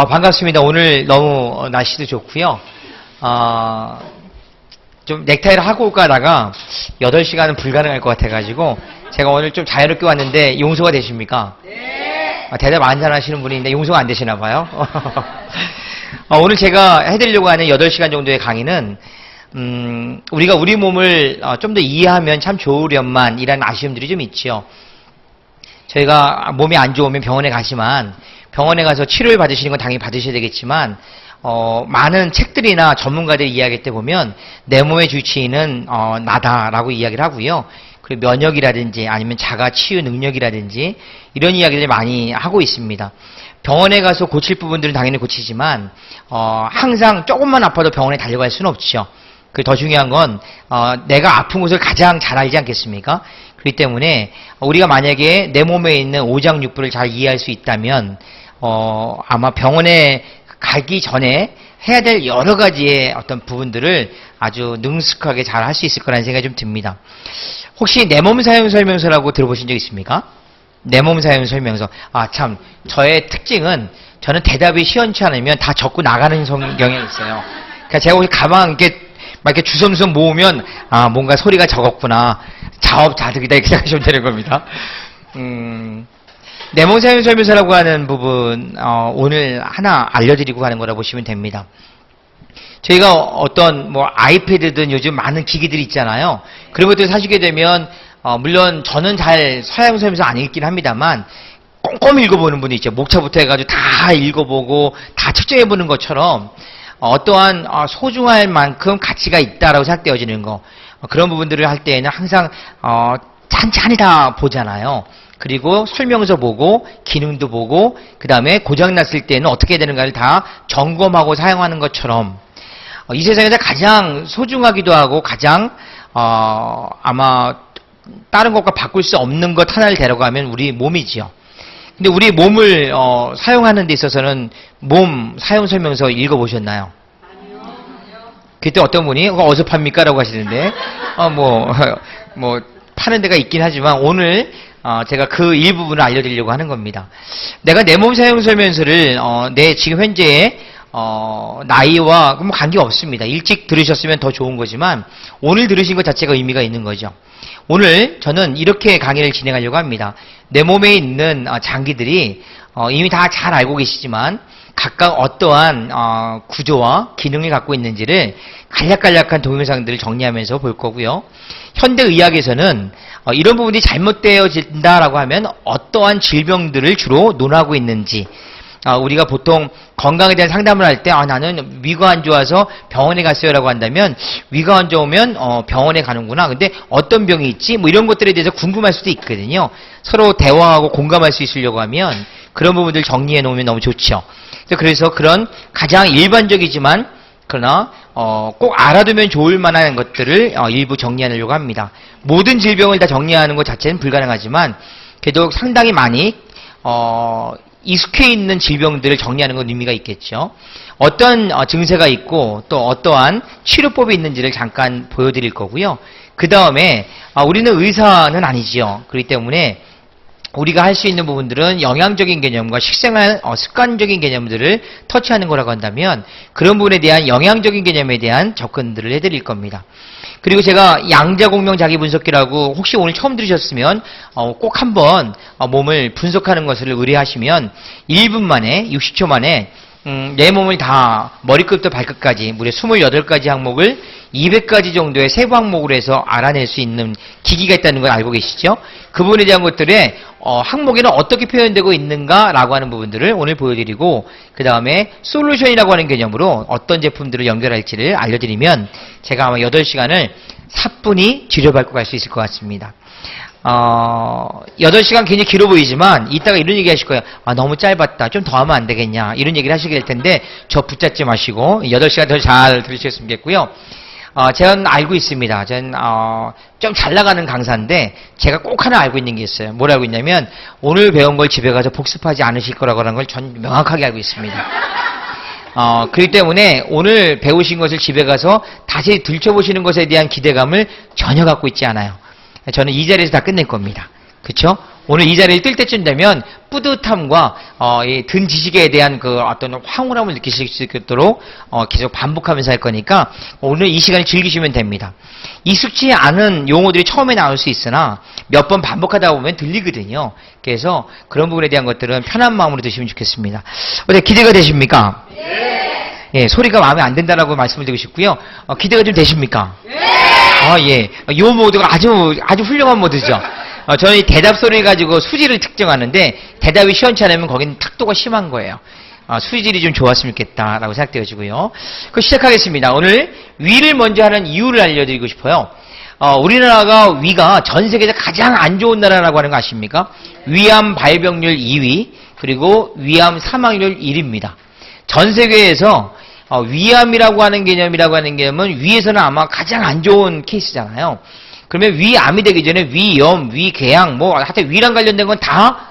반갑습니다. 오늘 너무 날씨도 좋고요. 좀 넥타이를 하고 올까 하다가 8시간은 불가능할 것 같아가지고 제가 오늘 좀 자유롭게 왔는데 용서가 되십니까? 네. 대답 안 잘하시는 분인데 용서가 안 되시나 봐요. 오늘 제가 해드리려고 하는 8시간 정도의 강의는 우리가 우리 몸을 좀 더 이해하면 참 좋으련만 이라는 아쉬움들이 좀 있죠. 저희가 몸이 안 좋으면 병원에 가지만 병원에 가서 치료를 받으시는 건 당연히 받으셔야 되겠지만 많은 책들이나 전문가들이 이야기할 때 보면 내 몸의 주치의는 나다라고 이야기를 하고요. 그리고 면역이라든지 아니면 자가 치유 능력이라든지 이런 이야기를 많이 하고 있습니다. 병원에 가서 고칠 부분들은 당연히 고치지만 항상 조금만 아파도 병원에 달려갈 수는 없죠. 더 중요한 건 내가 아픈 곳을 가장 잘 알지 않겠습니까? 그렇기 때문에 우리가 만약에 내 몸에 있는 오장육부를 잘 이해할 수 있다면 아마 병원에 가기 전에 해야 될 여러 가지의 어떤 부분들을 아주 능숙하게 잘 할 수 있을 거라는 생각이 좀 듭니다. 혹시 내 몸 사용 설명서라고 들어보신 적 있습니까? 내 몸 사용 설명서. 참 저의 특징은 저는 대답이 시원치 않으면 다 적고 나가는 성경이 있어요. 그러니까 제가 혹시 가방 이렇게 주섬주섬 모으면 뭔가 소리가 적었구나. 자업자득이다 이렇게 생각하시면 되는 겁니다. 내 몸 사용 설명서라고 하는 부분 오늘 하나 알려드리고 가는 거라 보시면 됩니다. 저희가 어떤 아이패드든 요즘 많은 기기들이 있잖아요. 그런 것들 사시게 되면 물론 저는 잘 사용 설명서 안 읽긴 합니다만 꼼꼼히 읽어보는 분이 있죠. 목차부터 해가지고 다 읽어보고 다 측정해보는 것처럼 어떠한 소중할 만큼 가치가 있다라고 생각되어지는 거 그런 부분들을 할 때에는 항상 찬찬히 다 보잖아요. 그리고 설명서 보고 기능도 보고 그 다음에 고장났을 때는 어떻게 해야 되는가를 다 점검하고 사용하는 것처럼 이 세상에서 가장 소중하기도 하고 가장 아마 다른 것과 바꿀 수 없는 것 하나를 데려가면 우리 몸이지요. 근데 우리 몸을 사용하는 데 있어서는 몸 사용 설명서 읽어보셨나요? 아니요. 그때 어떤 분이 어디서 팝니까? 라고 하시는데 파는 데가 있긴 하지만 오늘 제가 그 일부분을 알려드리려고 하는 겁니다. 내가 내 몸 사용 설명서를 내 지금 현재의 나이와 관계 없습니다. 일찍 들으셨으면 더 좋은 거지만 오늘 들으신 것 자체가 의미가 있는 거죠. 오늘 저는 이렇게 강의를 진행하려고 합니다. 내 몸에 있는 장기들이 이미 다 잘 알고 계시지만 각각 어떠한 구조와 기능을 갖고 있는지를 간략간략한 동영상들을 정리하면서 볼 거고요. 현대의학에서는 이런 부분이 잘못되어진다라고 하면 어떠한 질병들을 주로 논하고 있는지 우리가 보통 건강에 대한 상담을 할 때 나는 위가 안 좋아서 병원에 갔어요라고 한다면 위가 안 좋으면 병원에 가는구나. 근데 어떤 병이 있지? 이런 것들에 대해서 궁금할 수도 있거든요. 서로 대화하고 공감할 수 있으려고 하면 그런 부분들 정리해 놓으면 너무 좋죠. 그래서 그런 가장 일반적이지만 그러나 꼭 알아두면 좋을 만한 것들을 일부 정리하려고 합니다. 모든 질병을 다 정리하는 것 자체는 불가능하지만 그래도 상당히 많이 익숙해 있는 질병들을 정리하는 건 의미가 있겠죠. 어떤 증세가 있고 또 어떠한 치료법이 있는지를 잠깐 보여드릴 거고요. 그 다음에 우리는 의사는 아니지요. 그렇기 때문에 우리가 할 수 있는 부분들은 영양적인 개념과 식생활 습관적인 개념들을 터치하는 거라고 한다면 그런 부분에 대한 영양적인 개념에 대한 접근들을 해드릴 겁니다. 그리고 제가 양자공명 자기분석기라고 혹시 오늘 처음 들으셨으면 꼭 한번 몸을 분석하는 것을 의뢰하시면 1분 만에 60초 만에 내 몸을 다 머리끝부터 발끝까지 무려 28가지 항목을 200가지 정도의 세부 항목으로 해서 알아낼 수 있는 기기가 있다는 걸 알고 계시죠? 그 부분에 대한 것들에 항목에는 어떻게 표현되고 있는가라고 하는 부분들을 오늘 보여드리고 그 다음에 솔루션이라고 하는 개념으로 어떤 제품들을 연결할지를 알려드리면 제가 아마 8시간을 사뿐히 지려밟고 갈 수 있을 것 같습니다. 8시간 굉장히 길어 보이지만 이따가 이런 얘기 하실 거예요. 너무 짧았다. 좀 더 하면 안 되겠냐. 이런 얘기를 하시게 될 텐데 저 붙잡지 마시고 8시간 더 잘 들으셨으면 좋겠고요. 저는 알고 있습니다. 저는 좀 잘 나가는 강사인데 제가 꼭 하나 알고 있는 게 있어요. 뭘 알고 있냐면 오늘 배운 걸 집에 가서 복습하지 않으실 거라고 하는 걸 전 명확하게 알고 있습니다. 그렇기 때문에 오늘 배우신 것을 집에 가서 다시 들춰보시는 것에 대한 기대감을 전혀 갖고 있지 않아요. 저는 이 자리에서 다 끝낼 겁니다. 그쵸? 오늘 이 자리를 뜰 때쯤 되면 뿌듯함과 이 든 지식에 대한 그 어떤 황홀함을 느끼실 수 있도록 계속 반복하면서 할 거니까 오늘 이 시간을 즐기시면 됩니다. 익숙치 않은 용어들이 처음에 나올 수 있으나 몇 번 반복하다 보면 들리거든요. 그래서 그런 부분에 대한 것들은 편한 마음으로 드시면 좋겠습니다. 어때 기대가 되십니까? 네. 예, 소리가 마음에 안 든다라고 말씀을 드리고 싶고요. 기대가 좀 되십니까? 네. 예. 이 모드가 아주 훌륭한 모드죠. 저는 이 대답 소리를 가지고 수질을 측정하는데 대답이 시원치 않으면 거기는 탁도가 심한 거예요. 수질이 좀 좋았으면 좋겠다라고 생각되어지고요. 그 시작하겠습니다. 오늘 위를 먼저 하는 이유를 알려드리고 싶어요. 우리나라가 위가 전 세계에서 가장 안 좋은 나라라고 하는 거 아십니까? 위암 발병률 2위, 그리고 위암 사망률 1위입니다. 전 세계에서 위암이라고 하는 개념은 위에서는 아마 가장 안 좋은 케이스잖아요. 그러면 위암이 되기 전에 위염, 위궤양, 하여튼 위랑 관련된 건 다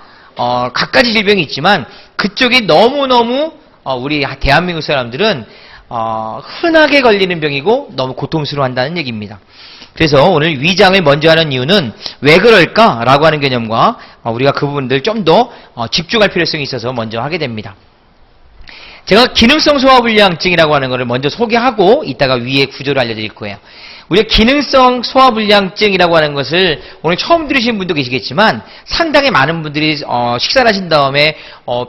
각가지 질병이 있지만 그쪽이 너무너무 우리 대한민국 사람들은 흔하게 걸리는 병이고 너무 고통스러워한다는 얘기입니다. 그래서 오늘 위장을 먼저 하는 이유는 왜 그럴까라고 하는 개념과 우리가 그 부분들 좀 더 집중할 필요성이 있어서 먼저 하게 됩니다. 제가 기능성 소화불량증이라고 하는 것을 먼저 소개하고 이따가 위의 구조를 알려드릴 거예요. 우리가 기능성 소화불량증이라고 하는 것을 오늘 처음 들으신 분도 계시겠지만 상당히 많은 분들이 식사를 하신 다음에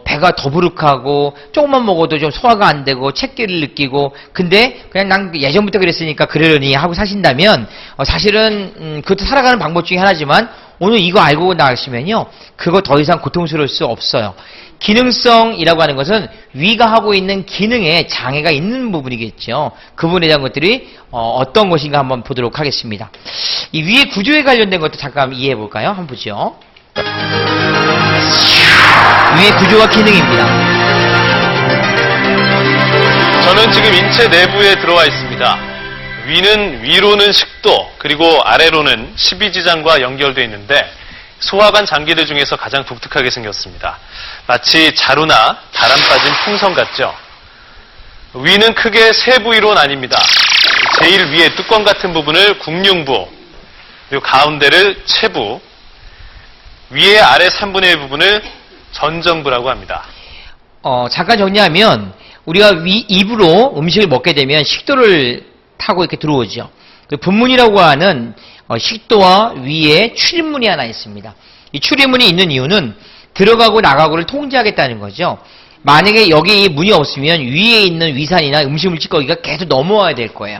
배가 더부룩하고 조금만 먹어도 좀 소화가 안 되고 체기를 느끼고 근데 그냥 난 예전부터 그랬으니까 그러려니 하고 사신다면 사실은 그것도 살아가는 방법 중에 하나지만 오늘 이거 알고 나가시면요 그거 더 이상 고통스러울 수 없어요. 기능성이라고 하는 것은 위가 하고 있는 기능에 장애가 있는 부분이겠죠. 그 부분에 대한 것들이 어떤 것인가 한번 보도록 하겠습니다. 이 위의 구조에 관련된 것도 잠깐 이해해 볼까요? 한번 보죠. 위의 구조와 기능입니다. 저는 지금 인체 내부에 들어와 있습니다. 위는 위로는 식도, 그리고 아래로는 십이지장과 연결되어 있는데 소화관 장기들 중에서 가장 독특하게 생겼습니다. 마치 자루나 바람 빠진 풍선 같죠? 위는 크게 세 부위로 나뉩니다. 제일 위에 뚜껑 같은 부분을 궁융부, 그리고 가운데를 체부, 위에 아래 3분의 1 부분을 전정부라고 합니다. 잠깐 정리하면 우리가 입으로 음식을 먹게 되면 식도를 타고 이렇게 들어오죠. 분문이라고 하는 식도와 위에 출입문이 하나 있습니다. 이 출입문이 있는 이유는 들어가고 나가고를 통제하겠다는 거죠. 만약에 여기 이 문이 없으면 위에 있는 위산이나 음식물 찌꺼기가 계속 넘어와야 될 거예요.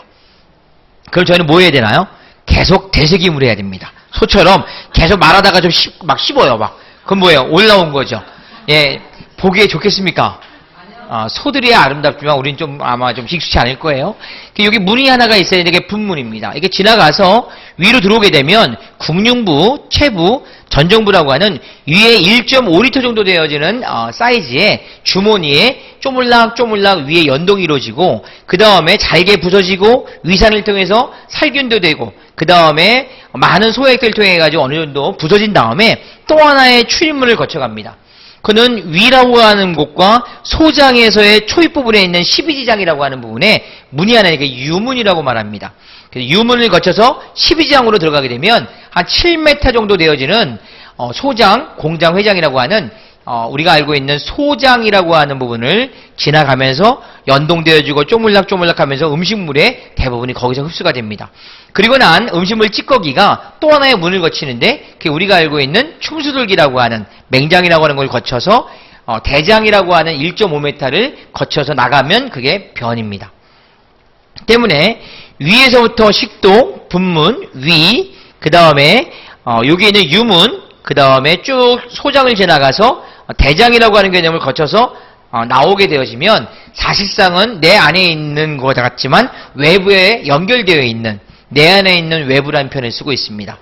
그럼 저희는 뭐 해야 되나요? 계속 되새김을 해야 됩니다. 소처럼 계속 말하다가 좀 막 씹어요. 그럼 뭐예요? 올라온 거죠. 예, 보기에 좋겠습니까? 소들이 아름답지만 우리는 좀 아마 좀 익숙치 않을 거예요. 여기 문이 하나가 있어야 되는 게 분문입니다. 이게 지나가서 위로 들어오게 되면 궁융부, 체부, 전정부라고 하는 위에 1.5리터 정도 되어지는 사이즈의 주머니에 쪼물락쪼물락 위에 연동이 이루어지고 그 다음에 잘게 부서지고 위산을 통해서 살균도 되고 그 다음에 많은 소액들을 통해 가지고 어느 정도 부서진 다음에 또 하나의 출입문을 거쳐갑니다. 그는 위라고 하는 곳과 소장에서의 초입 부분에 있는 십이지장이라고 하는 부분에 문이 하나 이게 유문이라고 말합니다. 유문을 거쳐서 십이지장으로 들어가게 되면 한 7m 정도 되어지는 소장, 공장, 회장이라고 하는 우리가 알고 있는 소장이라고 하는 부분을 지나가면서 연동되어지고 쪼물락쪼물락 하면서 음식물의 대부분이 거기서 흡수가 됩니다. 그리고 난 음식물 찌꺼기가 또 하나의 문을 거치는데 그게 우리가 알고 있는 충수들기라고 하는 맹장이라고 하는 걸 거쳐서 대장이라고 하는 1.5m를 거쳐서 나가면 그게 변입니다. 때문에 위에서부터 식도, 분문, 위, 그 다음에 여기 있는 유문, 그 다음에 쭉 소장을 지나가서 대장이라고 하는 개념을 거쳐서 나오게 되어지면 사실상은 내 안에 있는 것 같지만 외부에 연결되어 있는 내 안에 있는 외부라는 표현을 쓰고 있습니다.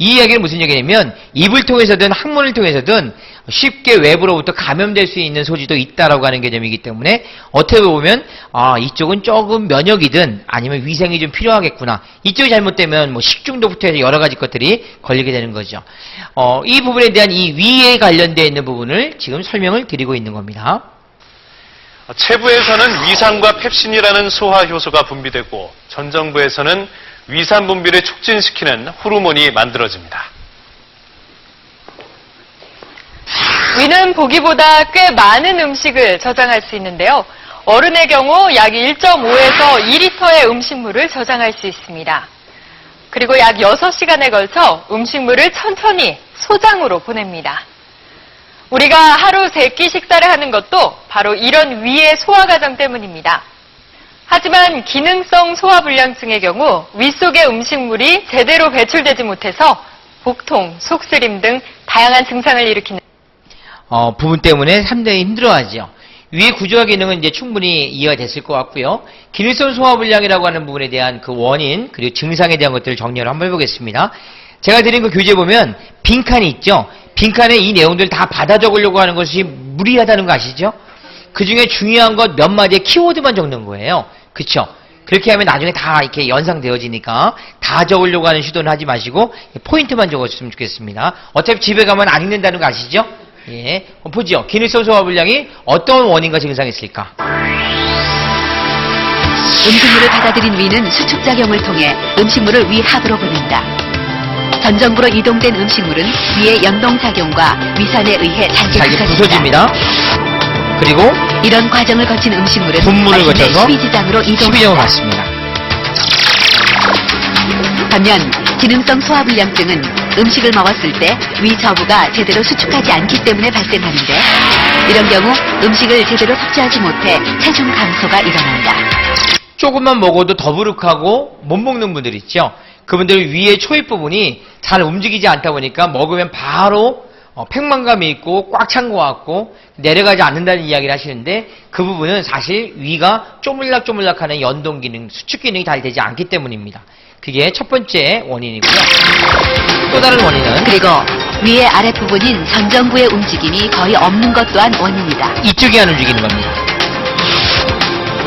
이 이야기는 무슨 얘기냐면 입을 통해서든 항문을 통해서든 쉽게 외부로부터 감염될 수 있는 소지도 있다라고 하는 개념이기 때문에 어떻게 보면 이쪽은 조금 면역이든 아니면 위생이 좀 필요하겠구나. 이쪽이 잘못되면 뭐 식중독부터 해서 여러 가지 것들이 걸리게 되는 거죠. 이 부분에 대한 이 위에 관련되어 있는 부분을 지금 설명을 드리고 있는 겁니다. 체부에서는 위산과 펩신이라는 소화 효소가 분비되고 전정부에서는 위산 분비를 촉진시키는 호르몬이 만들어집니다. 위는 보기보다 꽤 많은 음식을 저장할 수 있는데요. 어른의 경우 약 1.5에서 2리터의 음식물을 저장할 수 있습니다. 그리고 약 6시간에 걸쳐 음식물을 천천히 소장으로 보냅니다. 우리가 하루 3끼 식사를 하는 것도 바로 이런 위의 소화 과정 때문입니다. 하지만 기능성 소화불량증의 경우 위 속의 음식물이 제대로 배출되지 못해서 복통, 속쓰림 등 다양한 증상을 일으키는 부분 때문에 상당히 힘들어하죠. 위의 구조와 기능은 이제 충분히 이해가 됐을 것 같고요. 기능성 소화불량이라고 하는 부분에 대한 그 원인 그리고 증상에 대한 것들을 정리를 한번 해보겠습니다. 제가 드린 그 교재 보면 빈칸이 있죠. 빈칸에 이 내용들을 다 받아 적으려고 하는 것이 무리하다는 거 아시죠? 그 중에 중요한 것 몇 마디의 키워드만 적는 거예요. 그쵸? 그렇게 하면 나중에 다 이렇게 연상되어지니까 다 적으려고 하는 시도는 하지 마시고 포인트만 적었으면 좋겠습니다. 어차피 집에 가면 안 읽는다는 거 아시죠? 예. 보죠. 기능성 소화불량이 어떤 원인과 증상이 있을까? 음식물을 받아들인 위는 수축작용을 통해 음식물을 위 하부로 보낸다. 전정부로 이동된 음식물은 위의 연동작용과 위산에 의해 잘게 잘게 부서진다. 부서집니다. 그리고 이런 과정을 거친 음식물은 분문을 마침내 거쳐서 십이지장으로 십이지장으로 이동한다. 갔습니다. 반면 기능성 소화불량증은 음식을 먹었을 때 위 저부가 제대로 수축하지 않기 때문에 발생하는데 이런 경우 음식을 제대로 섭취하지 못해 체중 감소가 일어난다. 조금만 먹어도 더부룩하고 못 먹는 분들 있죠. 그분들 위의 초입 부분이 잘 움직이지 않다 보니까 먹으면 바로 팽만감이 있고 꽉 찬 것 같고 내려가지 않는다는 이야기를 하시는데 그 부분은 사실 위가 쪼물락쪼물락하는 연동 기능, 수축 기능이 잘 되지 않기 때문입니다. 그게 첫 번째 원인이고요. 또 다른 원인은 그리고 위의 아랫부분인 전정부의 움직임이 거의 없는 것 또한 원인이다. 이쪽이 안 움직이는 겁니다.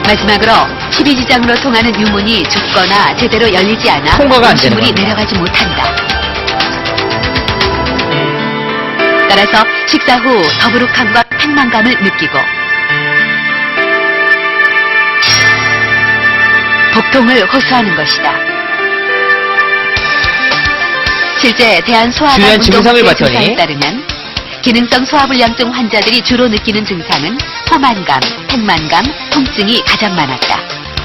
마지막으로 12지장으로 통하는 유문이 좁거나 제대로 열리지 않아 통과가 안 되는 음식물이 겁니다. 내려가지 못한다. 따라서 식사 후 더부룩함과 팽만감을 느끼고 복통을 호소하는 것이다. 실제 중요한 증상을 대한소아관운동회 봤더니 조사에 따르면 기능성 소화불량증 환자들이 주로 느끼는 증상은 포만감, 팽만감, 통증이 가장 많았다.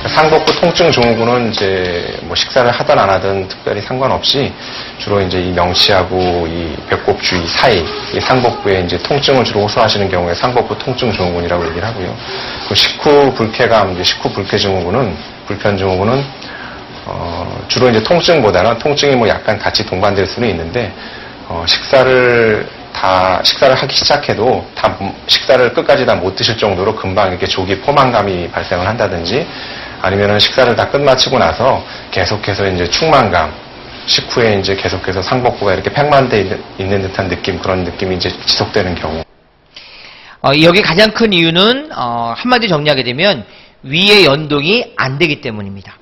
상복부 통증 증후군은 이제 뭐 식사를 하든 안 하든 특별히 상관없이 주로 이제 이 명치하고 이 배꼽 주위 사이 이 상복부에 이제 통증을 주로 호소하시는 경우에 상복부 통증 증후군이라고 얘기를 하고요. 그 식후 불쾌감, 이제 식후 불쾌 증후군은 불편 증후군은 주로 이제 통증보다는 통증이 뭐 약간 같이 동반될 수는 있는데 식사를 하기 시작해도 식사를 끝까지 다 못 드실 정도로 금방 이렇게 조기 포만감이 발생을 한다든지 아니면은 식사를 다 끝마치고 나서 계속해서 이제 충만감, 식후에 이제 계속해서 상복부가 이렇게 팽만돼 있는 듯한 느낌, 그런 느낌이 이제 지속되는 경우. 여기 가장 큰 이유는 한마디 정리하게 되면 위의 연동이 안 되기 때문입니다.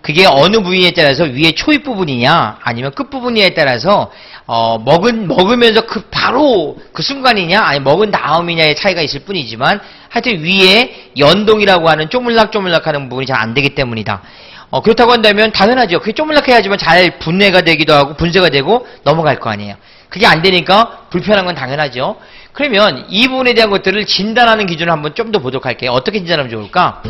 그게 어느 부위에 따라서 위의 초입 부분이냐 아니면 끝 부분이냐에 따라서 먹으면서 바로 그 순간이냐 아니 먹은 다음이냐의 차이가 있을 뿐이지만 하여튼 위에 연동이라고 하는 쪼물락쪼물락하는 부분이 잘 안 되기 때문이다. 그렇다고 한다면 당연하죠. 그게 쪼물락해야지만 잘 분해가 되기도 하고 분쇄가 되고 넘어갈 거 아니에요. 그게 안 되니까 불편한 건 당연하죠. 그러면 이 부분에 대한 것들을 진단하는 기준을 한번 좀 더 보도록 할게요. 어떻게 진단하면 좋을까?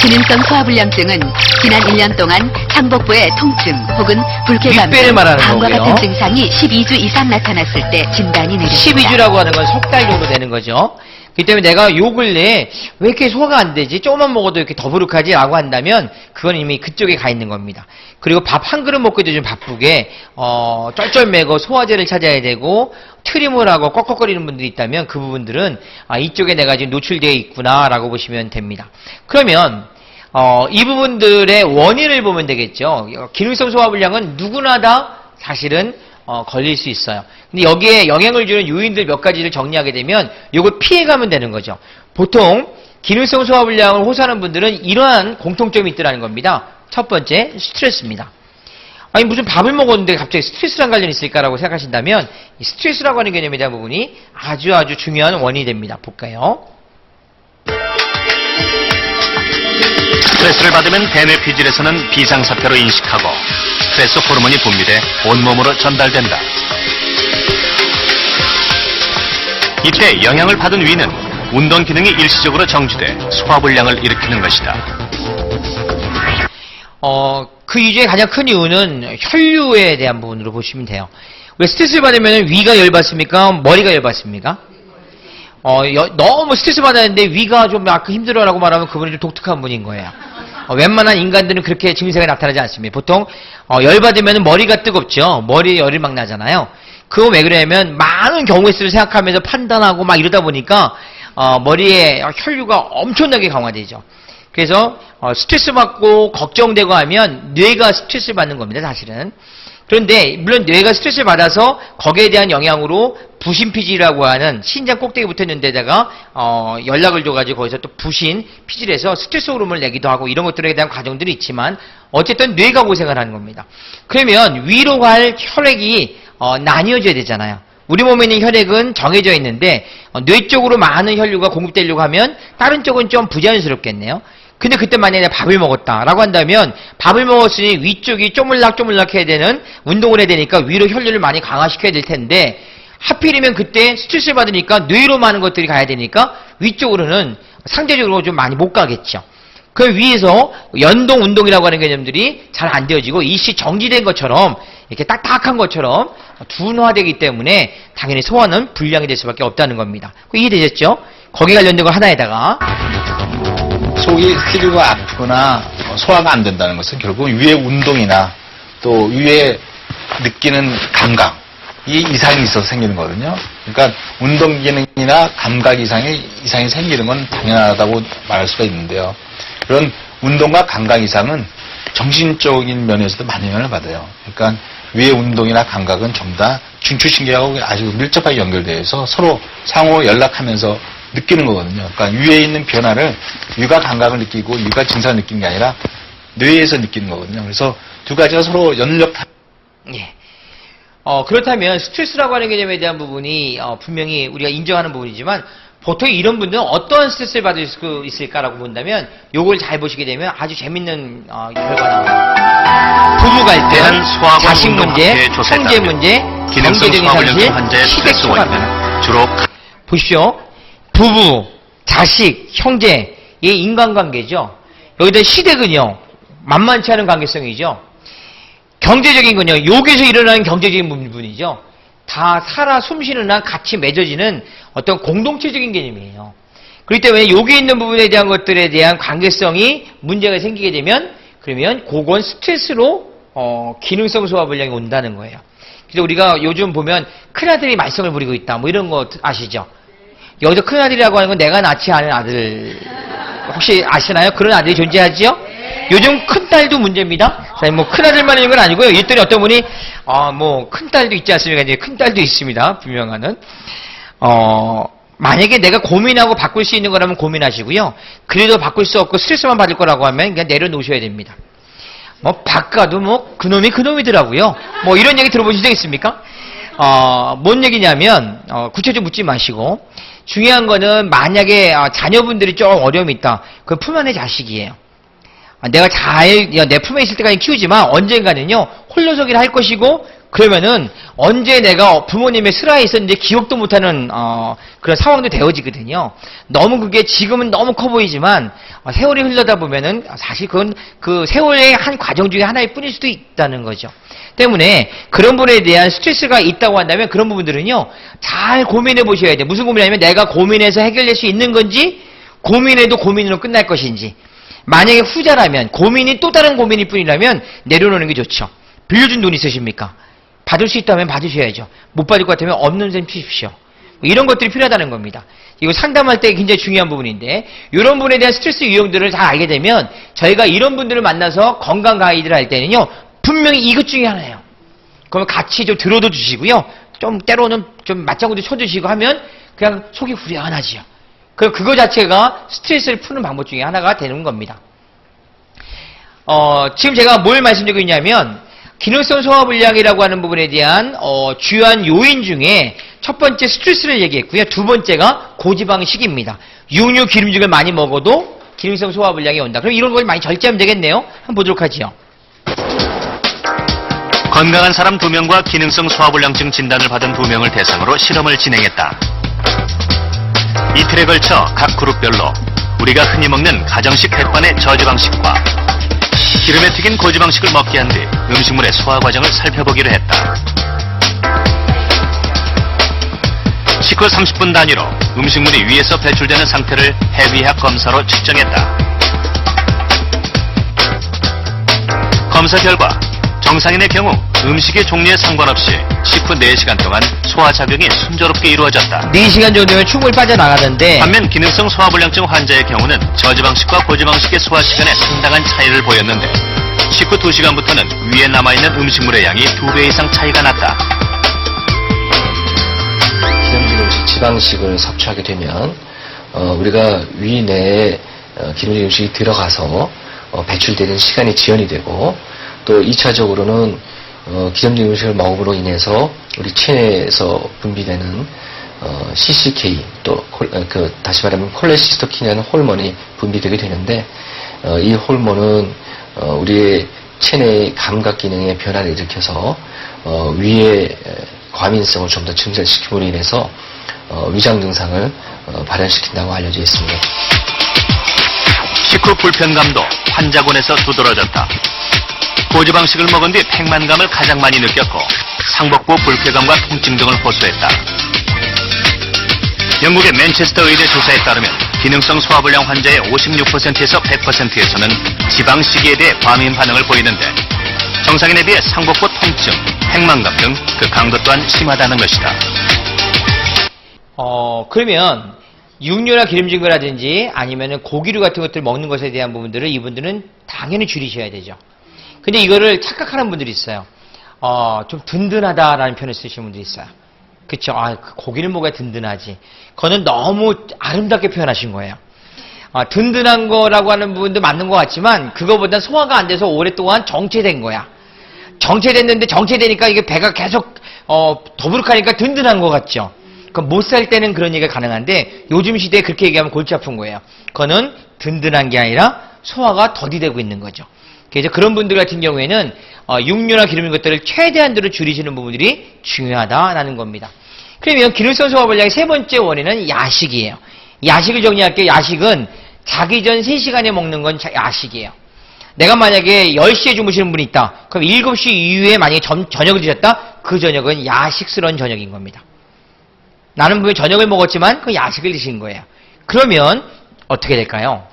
기능성 소화불량증은 지난 1년 동안 상복부의 통증 혹은 불쾌감 윗배를 등 말하는 다음과 거고요. 같은 증상이 12주 이상 나타났을 때 진단이 내려진다. 12주라고 하는 건 석 달 정도 되는 거죠. 그렇기 때문에 내가 요 근래에 왜 이렇게 소화가 안 되지? 조금만 먹어도 이렇게 더부룩하지? 라고 한다면 그건 이미 그쪽에 가 있는 겁니다. 그리고 밥 한 그릇 먹기도 좀 바쁘게 쩔쩔매고 소화제를 찾아야 되고 트림을 하고 꺽꺽거리는 분들이 있다면 그 부분들은 이쪽에 내가 지금 노출되어 있구나 라고 보시면 됩니다. 그러면 이 부분들의 원인을 보면 되겠죠. 기능성 소화불량은 누구나 다 사실은 걸릴 수 있어요. 근데 여기에 영향을 주는 요인들 몇 가지를 정리하게 되면 이걸 피해가면 되는 거죠. 보통 기능성 소화불량을 호소하는 분들은 이러한 공통점이 있더라는 겁니다. 첫 번째, 스트레스입니다. 아니 무슨 밥을 먹었는데 갑자기 스트레스랑 관련이 있을까라고 생각하신다면 이 스트레스라고 하는 개념에 대한 부분이 아주 중요한 원인이 됩니다. 볼까요? 스트레스를 받으면 대뇌 피질에서는 비상사태로 인식하고 스트레스 호르몬이 분비돼 온몸으로 전달된다. 이때 영향을 받은 위는 운동 기능이 일시적으로 정지돼 소화불량을 일으키는 것이다. 그 이유의 가장 큰 이유는 혈류에 대한 부분으로 보시면 돼요. 왜 스트레스를 받으면 위가 열받습니까? 머리가 열받습니까? 너무 스트레스 받았는데 위가 좀 힘들어라고 말하면 그분이 좀 독특한 분인 거예요. 웬만한 인간들은 그렇게 증세가 나타나지 않습니다. 보통 열받으면 머리가 뜨겁죠. 머리에 열이 막 나잖아요. 그거 왜 그러냐면 많은 경우의 수를 생각하면서 판단하고 막 이러다 보니까 머리에 혈류가 엄청나게 강화되죠. 그래서 스트레스 받고 걱정되고 하면 뇌가 스트레스를 받는 겁니다, 사실은. 그런데 물론 뇌가 스트레스를 받아서 거기에 대한 영향으로 부신피질이라고 하는 신장 꼭대기 붙어 있는 데다가 연락을 줘가지고 거기서 또 부신 피질에서 스트레스 호르몬을 내기도 하고 이런 것들에 대한 과정들이 있지만 어쨌든 뇌가 고생을 하는 겁니다. 그러면 위로 갈 혈액이 나뉘어져야 되잖아요. 우리 몸에 있는 혈액은 정해져 있는데 뇌 쪽으로 많은 혈류가 공급되려고 하면 다른 쪽은 좀 부자연스럽겠네요. 근데 그때 만약에 밥을 먹었다라고 한다면 밥을 먹었으니 위쪽이 쪼물락쪼물락 해야 되는 운동을 해야 되니까 위로 혈류를 많이 강화시켜야 될 텐데 하필이면 그때 스트레스를 받으니까 뇌로 많은 것들이 가야 되니까 위쪽으로는 상대적으로 좀 많이 못 가겠죠. 그 위에서 연동 운동이라고 하는 개념들이 잘 안 되어지고 일시 정지된 것처럼 이렇게 딱딱한 것처럼 둔화되기 때문에 당연히 소화는 불량이 될 수밖에 없다는 겁니다. 이해되셨죠? 거기에 관련된 거 하나에다가 속이 쓰리고 아프거나 소화가 안 된다는 것은 결국 위의 운동이나 또 위에 느끼는 감각 이 이상이 있어서 생기는 거거든요. 그러니까 운동 기능이나 감각 이상이 생기는 건 당연하다고 말할 수가 있는데요. 그런 운동과 감각 이상은 정신적인 면에서도 많이 영향을 받아요. 그러니까 위의 운동이나 감각은 전부 다 중추신경하고 아주 밀접하게 연결되어 있어서 서로 상호 연락하면서 느끼는 거거든요. 그러니까 위에 있는 변화를 위가 감각을 느끼고 위가 증상을 느끼는 게 아니라 뇌에서 느끼는 거거든요. 그래서 두 가지가 서로 예. 그렇다면 스트레스라고 하는 개념에 대한 부분이 분명히 우리가 인정하는 부분이지만 보통 이런 분들은 어떠한 스트레스를 받을 수 있을까라고 본다면 요걸 잘 보시게 되면 아주 재밌는 결과가 나옵니다. 부부 갈등, 자식 문제, 형제 문제, 경제적인 현실, 시댁 초과입니다. 주로 보십시오. 부부, 자식, 형제, 이 인간관계죠. 여기다 시댁은요, 만만치 않은 관계성이죠. 경제적인 건요, 여기서 일어나는 경제적인 부분이죠. 다 살아 숨쉬는 한 같이 맺어지는 어떤 공동체적인 개념이에요. 그렇기 때문에 여기 있는 부분에 대한 것들에 대한 관계성이 문제가 생기게 되면 그러면 그건 스트레스로 기능성 소화불량이 온다는 거예요. 그래서 우리가 요즘 보면 큰아들이 말썽을 부리고 있다 뭐 이런 거 아시죠? 여기서 큰아들이라고 하는 건 내가 낳지 않은 아들 혹시 아시나요? 그런 아들이 존재하지요? 요즘 큰딸도 문제입니다. 뭐 큰아들만 있는 건 아니고요. 이랬더니 어떤 분이 뭐 큰딸도 있지 않습니까? 이제 큰딸도 있습니다. 분명한 만약에 내가 고민하고 바꿀 수 있는 거라면 고민하시고요. 그래도 바꿀 수 없고 스트레스만 받을 거라고 하면 그냥 내려놓으셔야 됩니다. 뭐 바꿔도 뭐 그놈이 그놈이더라고요. 뭐 이런 얘기 들어보신 적 있습니까? 뭔 얘기냐면 구체적으로 묻지 마시고 중요한 거는 만약에 자녀분들이 좀 어려움이 있다. 그건 품 안의 자식이에요. 내가 내 품에 있을 때까지 키우지만 언젠가는요 홀로서기를 할 것이고 그러면은 언제 내가 부모님의 슬하에 있었는지 기억도 못하는 그런 상황도 되어지거든요. 너무 그게 지금은 너무 커 보이지만 세월이 흘러다 보면은 사실 그건 그 세월의 한 과정 중에 하나일 뿐일 수도 있다는 거죠. 때문에 그런 분에 대한 스트레스가 있다고 한다면 그런 부분들은요 잘 고민해 보셔야 돼요. 무슨 고민이냐면 내가 고민해서 해결될 수 있는 건지 고민해도 고민으로 끝날 것인지 만약에 후자라면 고민이 또 다른 고민일 뿐이라면 내려놓는 게 좋죠. 빌려준 돈 있으십니까? 받을 수 있다면 받으셔야죠. 못 받을 것 같으면 없는 셈 치십시오. 이런 것들이 필요하다는 겁니다. 이거 상담할 때 굉장히 중요한 부분인데 이런 분에 대한 스트레스 유형들을 잘 알게 되면 저희가 이런 분들을 만나서 건강 가이드를 할 때는요 분명히 이것 중에 하나예요. 그러면 같이 좀 들어도 주시고요. 좀 때로는 좀 맞장구도 쳐주시고 하면 그냥 속이 후련하지요. 그거 자체가 스트레스를 푸는 방법 중에 하나가 되는 겁니다. 지금 제가 뭘 말씀드리고 있냐면 기능성 소화불량이라고 하는 부분에 대한 주요한 요인 중에 첫 번째 스트레스를 얘기했고요. 두 번째가 고지방식입니다. 육류 기름죽을 많이 먹어도 기능성 소화불량이 온다. 그럼 이런 걸 많이 절제하면 되겠네요. 한번 보도록 하죠. 건강한 사람 2명과 기능성 소화불량증 진단을 받은 2명을 대상으로 실험을 진행했다. 이틀에 걸쳐 각 그룹별로 우리가 흔히 먹는 가정식 햇반의 저지 방식과 기름에 튀긴 고지 방식을 먹게 한 뒤 음식물의 소화 과정을 살펴보기로 했다. 식후 30분 단위로 음식물이 위에서 배출되는 상태를 해비학 검사로 측정했다. 검사 결과 정상인의 경우 음식의 종류에 상관없이 식후 4시간 동안 소화 작용이 순조롭게 이루어졌다. 4시간 정도면 충분히 빠져나가는데 반면 기능성 소화불량증 환자의 경우는 저지방식과 고지방식의 소화 시간에 상당한 차이를 보였는데 식후 2시간부터는 위에 남아있는 음식물의 양이 2배 이상 차이가 났다. 기름진 음식, 지방식을 섭취하게 되면 우리가 위 내에 기름진 음식이 들어가서 배출되는 시간이 지연이 되고 또 2차적으로는 기름진 음식을 먹음으로 인해서 우리 체내에서 분비되는 CCK 또 다시 말하면 콜레시스토킨이라는 호르몬이 분비되게 되는데 이 호르몬은 우리의 체내의 감각 기능에 변화를 일으켜서 위의 과민성을 좀 더 증가시킴으로 인해서 위장 증상을 발현시킨다고 알려져 있습니다. 식후 불편감도 환자군에서 두드러졌다. 고지방식을 먹은 뒤 팽만감을 가장 많이 느꼈고 상복부 불쾌감과 통증 등을 호소했다. 영국의 맨체스터 의대 조사에 따르면 기능성 소화불량 환자의 56%에서 100%에서는 지방식이에 대해 과민 반응을 보이는데 정상인에 비해 상복부 통증, 팽만감 등 그 강도 또한 심하다는 것이다. 그러면 육류나 기름진 거라든지 아니면은 고기류 같은 것들 먹는 것에 대한 부분들을 이분들은 당연히 줄이셔야 되죠. 근데 이거를 착각하는 분들이 있어요. 좀 든든하다라는 표현을 쓰시는 분들이 있어요. 그쵸? 고기를 먹어야 든든하지. 그거는 너무 아름답게 표현하신 거예요. 든든한 거라고 하는 부분도 맞는 것 같지만 그거보단 소화가 안 돼서 오랫동안 정체된 거야. 정체됐는데 정체되니까 이게 배가 계속 더부룩하니까 든든한 것 같죠. 못 살 때는 그런 얘기가 가능한데 요즘 시대에 그렇게 얘기하면 골치 아픈 거예요. 그거는 든든한 게 아니라 소화가 더디되고 있는 거죠. 그래서 그런 분들 같은 경우에는 육류나 기름진 것들을 최대한으로 줄이시는 부분들이 중요하다라는 겁니다. 그러면 기능성 소화불량의 세 번째 원인은 야식이에요. 야식을 정리할게요. 야식은 자기 전 3시간에 먹는 건 야식이에요. 내가 만약에 10시에 주무시는 분이 있다. 그럼 7시 이후에 만약에 저녁을 드셨다? 그 저녁은 야식스러운 저녁인 겁니다. 나는 분명히 저녁을 먹었지만 그 야식을 드신 거예요. 그러면 어떻게 될까요?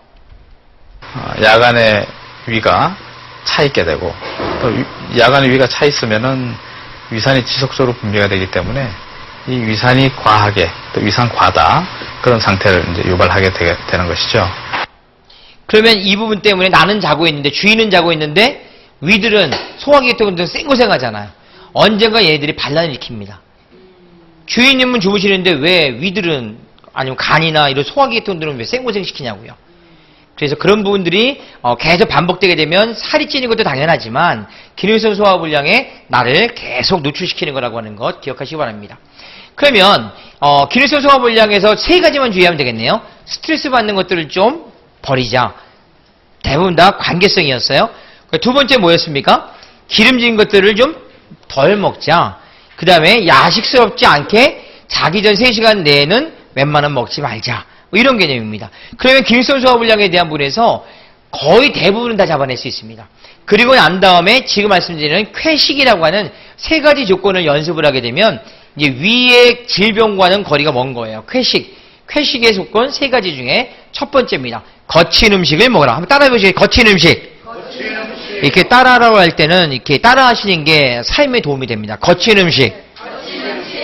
야간에 위가 차 있게 되고 또 야간에 위가 차 있으면은 위산이 지속적으로 분비가 되기 때문에 이 위산이 과하게 또 위산 과다 그런 상태를 이제 유발하게 되는 것이죠. 그러면 이 부분 때문에 나는 자고 있는데 주인은 자고 있는데 위들은 소화기 같은 것들은 생고생하잖아요. 언젠가 얘들이 반란을 일으킵니다. 주인님은 주무시는데 왜 위들은 아니면 간이나 이런 소화기 같은 것들은 왜 생고생 시키냐고요. 그래서 그런 부분들이 계속 반복되게 되면 살이 찌는 것도 당연하지만 기능성 소화불량에 나를 계속 노출시키는 거라고 하는 것 기억하시기 바랍니다. 그러면 기능성 소화불량에서 3가지만 주의하면 되겠네요. 스트레스 받는 것들을 좀 버리자. 대부분 다 관계성이었어요. 두 번째 뭐였습니까? 기름진 것들을 좀 덜 먹자. 그 다음에 야식스럽지 않게 자기 전 3시간 내에는 웬만하면 먹지 말자. 뭐 이런 개념입니다. 그러면 기능성 소화불량에 대한 부분에서 거의 대부분은 다 잡아낼 수 있습니다. 그리고 난 다음에 지금 말씀드리는 쾌식이라고 하는 3가지 조건을 연습을 하게 되면 이제 위의 질병과는 거리가 먼 거예요. 쾌식의 조건 3가지 중에 첫 번째입니다. 거친 음식을 먹어라. 한번 따라해보시죠. 거친 음식. 이렇게 따라하라고 할 때는 이렇게 따라하시는 게 삶에 도움이 됩니다. 거친 음식.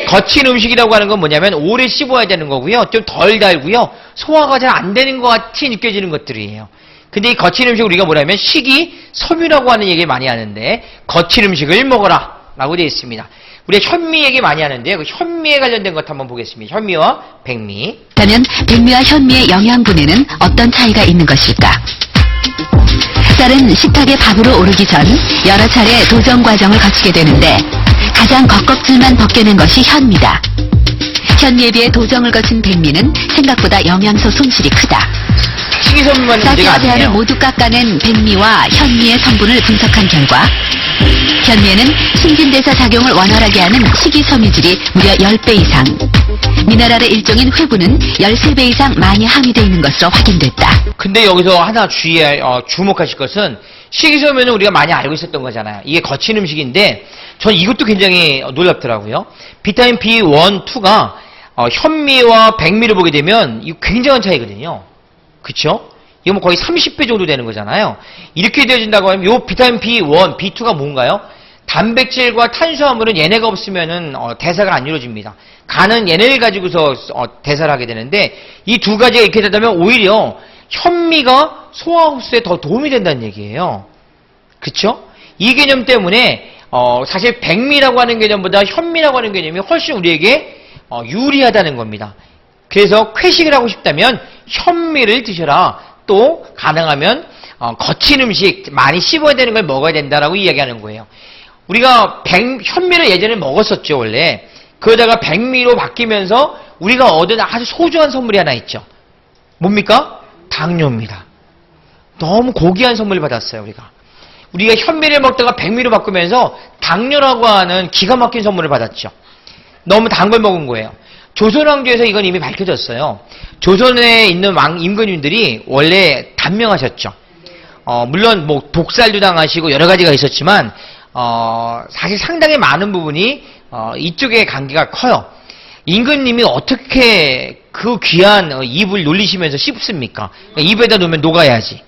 거친 음식이라고 하는 건 뭐냐면 오래 씹어야 되는 거고요. 좀 덜 달고요. 소화가 잘 안 되는 것 같이 느껴지는 것들이에요. 근데 이 거친 음식 우리가 뭐냐면 식이섬유라고 하는 얘기를 많이 하는데 거친 음식을 먹어라 라고 되어 있습니다. 우리가 현미 얘기 많이 하는데요. 그 현미에 관련된 것 한번 보겠습니다. 현미와 백미. 그렇다면 백미와 현미의 영양분에는 어떤 차이가 있는 것일까? 쌀은 식탁에 밥으로 오르기 전 여러 차례 도정 과정을 거치게 되는데 가장 겉껍질만 벗겨낸 것이 현미다. 현미에 비해 도정을 거친 백미는 생각보다 영양소 손실이 크다. 식이섬유만 문제가 쌀과 배알을 아니에요. 모두 깎아낸 백미와 현미의 성분을 분석한 결과 현미에는 신진대사 작용을 원활하게 하는 식이섬유질이 무려 10배 이상, 미네랄의 일종인 회분은 13배 이상 많이 함유되어 있는 것으로 확인됐다. 근데 여기서 하나 주목하실 것은 식이섬유는 우리가 많이 알고 있었던 거잖아요. 이게 거친 음식인데 전 이것도 굉장히 놀랍더라고요. 비타민 B1, 2가 현미와 백미를 보게 되면 이거 굉장한 차이거든요. 그쵸? 이거 뭐 거의 30배 정도 되는 거잖아요. 이렇게 되어진다고 하면 이 비타민 B1, B2가 뭔가요? 단백질과 탄수화물은 얘네가 없으면은 대사가 안 이루어집니다. 간은 얘네를 가지고서 대사를 하게 되는데 이 두 가지가 이렇게 되다면 오히려 현미가 소화 흡수에 더 도움이 된다는 얘기예요. 그쵸? 이 개념 때문에 사실 백미라고 하는 개념보다 현미라고 하는 개념이 훨씬 우리에게 유리하다는 겁니다. 그래서 회식을 하고 싶다면 현미를 드셔라. 또 가능하면 거친 음식 많이 씹어야 되는 걸 먹어야 된다라고 이야기하는 거예요. 우리가 현미를 예전에 먹었었죠, 원래. 그러다가 백미로 바뀌면서 우리가 얻은 아주 소중한 선물이 하나 있죠. 뭡니까? 당뇨입니다. 너무 고귀한 선물을 받았어요, 우리가. 우리가 현미를 먹다가 백미로 바꾸면서 당뇨라고 하는 기가 막힌 선물을 받았죠. 너무 단 걸 먹은 거예요. 조선왕조에서 이건 이미 밝혀졌어요. 조선에 있는 임금님들이 원래 단명하셨죠. 물론 뭐 독살도 당하시고 여러 가지가 있었지만 사실 상당히 많은 부분이 이쪽의 관계가 커요. 임금님이 어떻게 그 귀한 입을 놀리시면서 씹습니까? 입에다 놓으면 녹아야지.